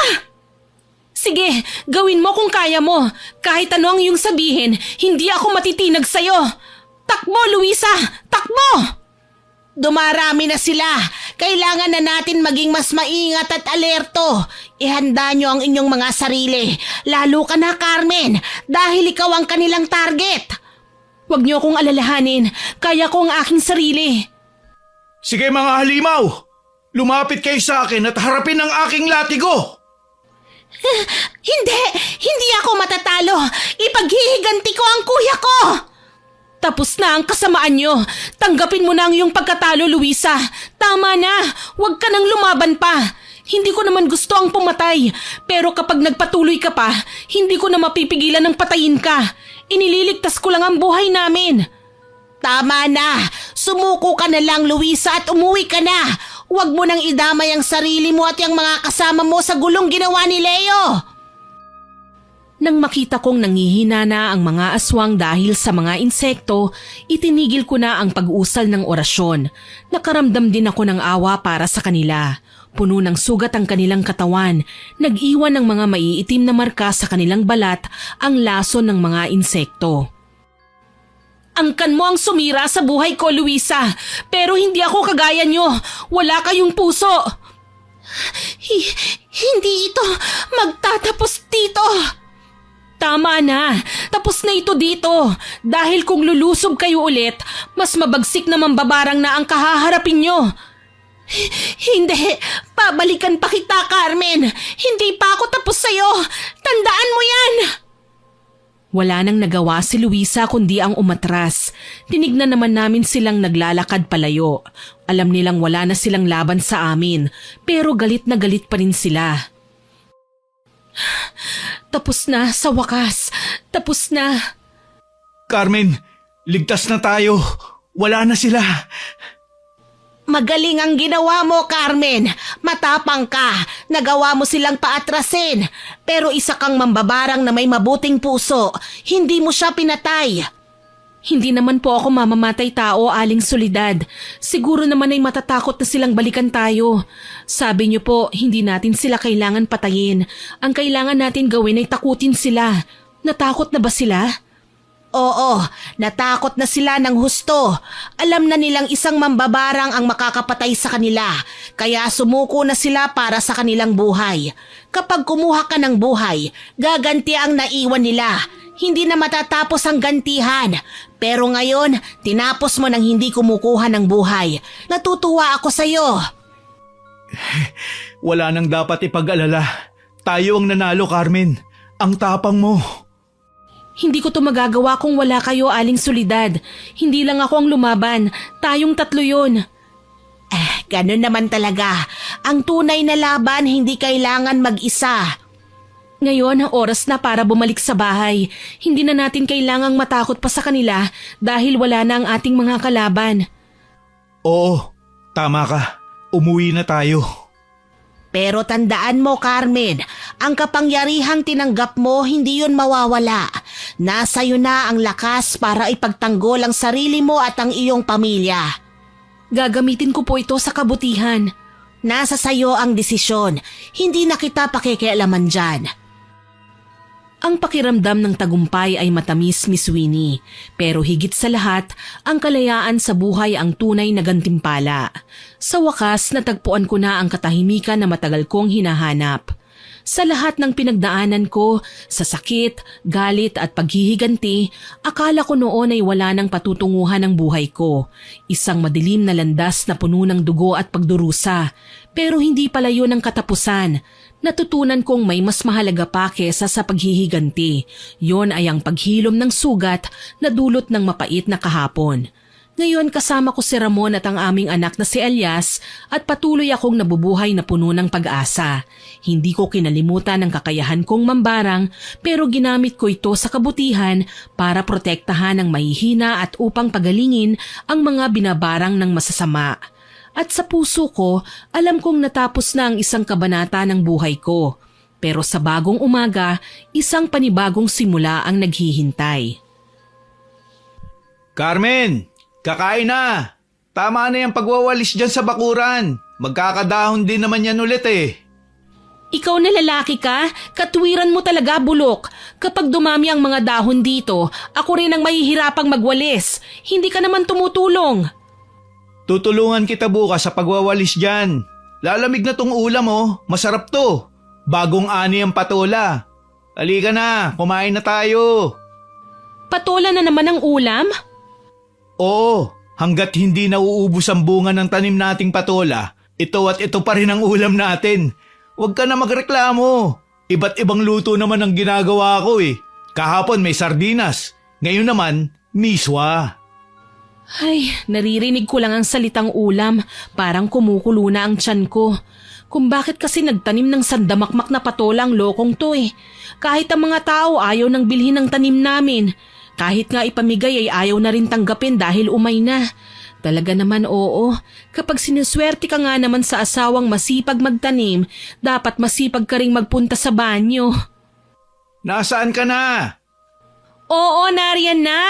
Sige, gawin mo kung kaya mo. Kahit ano ang iyong sabihin, hindi ako matitinag sa'yo. Takbo, Luisa! Takbo! Dumarami na sila. Kailangan na natin maging mas maingat at alerto. Ihanda nyo ang inyong mga sarili. Lalo ka na, Carmen, dahil ikaw ang kanilang target. Huwag niyo akong alalahanin. Kaya ko ang aking sarili. Sige mga halimaw, lumapit kayo sa akin at harapin ang aking latigo. Hindi ako matatalo. Ipaghihiganti ko ang kuya ko. Tapos na ang kasamaan niyo. Tanggapin mo na ang iyong pagkatalo, Luisa. Tama na. Huwag ka nang lumaban pa. Hindi ko naman gusto ang pumatay. Pero kapag nagpatuloy ka pa, hindi ko na mapipigilan ng patayin ka. Inililigtas ko lang ang buhay namin. Tama na. Sumuko ka na lang, Luisa, at umuwi ka na. Huwag mo nang idamay ang sarili mo at yung mga kasama mo sa gulong ginawa ni Leo. Nang makita kong nangihina na ang mga aswang dahil sa mga insekto, itinigil ko na ang pag-uusal ng orasyon. Nakaramdam din ako ng awa para sa kanila. Puno ng sugat ang kanilang katawan. Nag-iwan ng mga maiitim na marka sa kanilang balat ang laso ng mga insekto. Angkan mo ang sumira sa buhay ko, Luisa. Pero hindi ako kagaya nyo. Wala kayong puso. Hindi ito magtatapos dito. Tama na. Tapos na ito dito. Dahil kung lulusob kayo ulit, mas mabagsik na mambabarang na ang kahaharapin nyo. Hindi. Pabalikan pa kita, Carmen. Hindi pa ako tapos sa'yo. Tandaan mo yan. Wala nang nagawa si Luisa kundi ang umatras. Tinignan naman namin silang naglalakad palayo. Alam nilang wala na silang laban sa amin, pero galit na galit pa rin sila. Tapos na sa wakas. Tapos na. Carmen, ligtas na tayo. Wala na sila. Magaling ang ginawa mo, Carmen. Matapang ka. Nagawa mo silang paatrasin. Pero isa kang mambabarang na may mabuting puso. Hindi mo siya pinatay. Hindi naman po ako mamamatay tao, Aling Soledad. Siguro naman ay matatakot na silang balikan tayo. Sabi niyo po, hindi natin sila kailangan patayin. Ang kailangan natin gawin ay takutin sila. Natakot na ba sila? Oo, natakot na sila ng husto. Alam na nilang isang mambabarang ang makakapatay sa kanila. Kaya sumuko na sila para sa kanilang buhay. Kapag kumuha ka ng buhay, gaganti ang naiwan nila. Hindi na matatapos ang gantihan. Pero ngayon, tinapos mo nang hindi kumukuha ng buhay. Natutuwa ako sa'yo. Wala nang dapat ipag-alala. Tayo ang nanalo, Carmen. Ang tapang mo. Hindi ko to magagawa kung wala kayo, Aling Soledad. Hindi lang ako ang lumaban. Tayong tatlo yun. Ganun naman talaga. Ang tunay na laban hindi kailangan mag-isa. Ngayon, oras na para bumalik sa bahay. Hindi na natin kailangang matakot pa sa kanila dahil wala na ang ating mga kalaban. Oo, tama ka. Umuwi na tayo. Pero tandaan mo, Carmen, ang kapangyarihang tinanggap mo, hindi yun mawawala. Nasa iyo na ang lakas para ipagtanggol ang sarili mo at ang iyong pamilya. Gagamitin ko po ito sa kabutihan. Nasa sayo ang desisyon. Hindi na kita pakikialaman dyan. Ang pakiramdam ng tagumpay ay matamis, Miss Winnie. Pero higit sa lahat, ang kalayaan sa buhay ang tunay na gantimpala. Sa wakas, natagpuan ko na ang katahimikan na matagal kong hinahanap. Sa lahat ng pinagdaanan ko, sa sakit, galit at paghihiganti, akala ko noon ay wala nang patutunguhan ng buhay ko. Isang madilim na landas na puno ng dugo at pagdurusa. Pero hindi pala yun ang katapusan. Natutunan kong may mas mahalaga pa kesa sa paghihiganti. Yon ay ang paghilom ng sugat na dulot ng mapait na kahapon. Ngayon kasama ko si Ramon at ang aming anak na si Elias at patuloy akong nabubuhay na puno ng pag-asa. Hindi ko kinalimutan ang kakayahan kong mambarang pero ginamit ko ito sa kabutihan para protektahan ang mahihina at upang pagalingin ang mga binabarang ng masasama. At sa puso ko, alam kong natapos na ang isang kabanata ng buhay ko. Pero sa bagong umaga, isang panibagong simula ang naghihintay. Carmen, kakain na! Tama na yung pagwawalis dyan sa bakuran. Magkakadahon din naman yan ulit eh. Ikaw na lalaki ka, katwiran mo talaga bulok. Kapag dumami ang mga dahon dito, ako rin ang mahihirapang magwalis. Hindi ka naman tumutulong. Tutulungan kita bukas sa pagwawalis dyan. Lalamig na tong ulam oh, masarap to. Bagong ani ang patola. Halika na, kumain na tayo. Patola na naman ang ulam? Oo, hanggat hindi nauubos ang bunga ng tanim nating patola, ito at ito pa rin ang ulam natin. Huwag ka na magreklamo. Iba't ibang luto naman ang ginagawa ko eh. Kahapon may sardinas, ngayon naman miswa. Ay, naririnig ko lang ang salitang ulam. Parang kumukulo na ang tiyan ko. Kung bakit kasi nagtanim ng sandamakmak na patola ang lokong to eh. Kahit ang mga tao ayaw nang bilhin ng tanim namin. Kahit nga ipamigay ay ayaw na rin tanggapin dahil umay na. Talaga naman oo. Kapag sinuswerte ka nga naman sa asawang masipag magtanim, dapat masipag ka ring magpunta sa banyo. Nasaan ka na? Oo, nariyan na.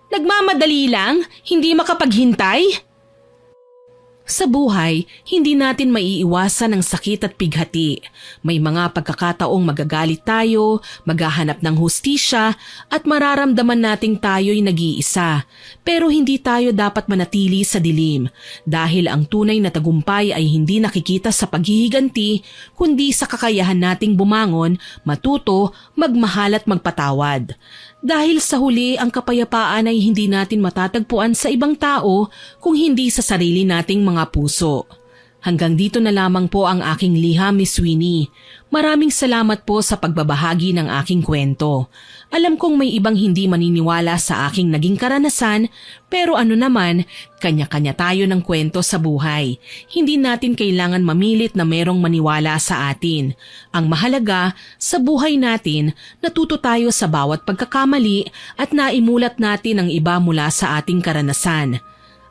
Nagmamadali lang? Hindi makapaghintay? Sa buhay, hindi natin maiiwasan ang sakit at pighati. May mga pagkakataong magagalit tayo, maghahanap ng hustisya, at mararamdaman nating tayo'y nag-iisa. Pero hindi tayo dapat manatili sa dilim, dahil ang tunay na tagumpay ay hindi nakikita sa paghihiganti, kundi sa kakayahan nating bumangon, matuto, magmahal at magpatawad. Dahil sa huli, ang kapayapaan ay hindi natin matatagpuan sa ibang tao kung hindi sa sarili nating mga puso. Hanggang dito na lamang po ang aking liham, Miss Winnie. Maraming salamat po sa pagbabahagi ng aking kwento. Alam kong may ibang hindi maniniwala sa aking naging karanasan, pero ano naman, kanya-kanya tayo ng kwento sa buhay. Hindi natin kailangan mamilit na merong maniwala sa atin. Ang mahalaga, sa buhay natin, natuto tayo sa bawat pagkakamali at naimulat natin ang iba mula sa ating karanasan.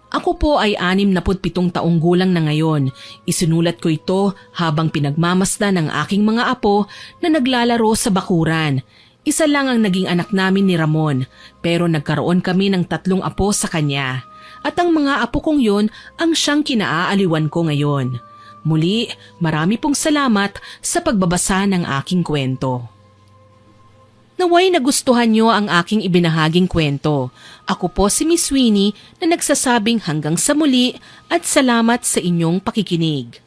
Ako po ay 67 taong gulang na ngayon. Isinulat ko ito habang pinagmamasdan ng aking mga apo na naglalaro sa bakuran. Isa lang ang naging anak namin ni Ramon, pero nagkaroon kami ng 3 apo sa kanya. At ang mga apo kong yun ang siyang kinaaaliwan ko ngayon. Muli, marami pong salamat sa pagbabasa ng aking kwento. Naway nagustuhan niyo ang aking ibinahaging kwento. Ako po si Miss Winnie na nagsasabing hanggang sa muli at salamat sa inyong pakikinig.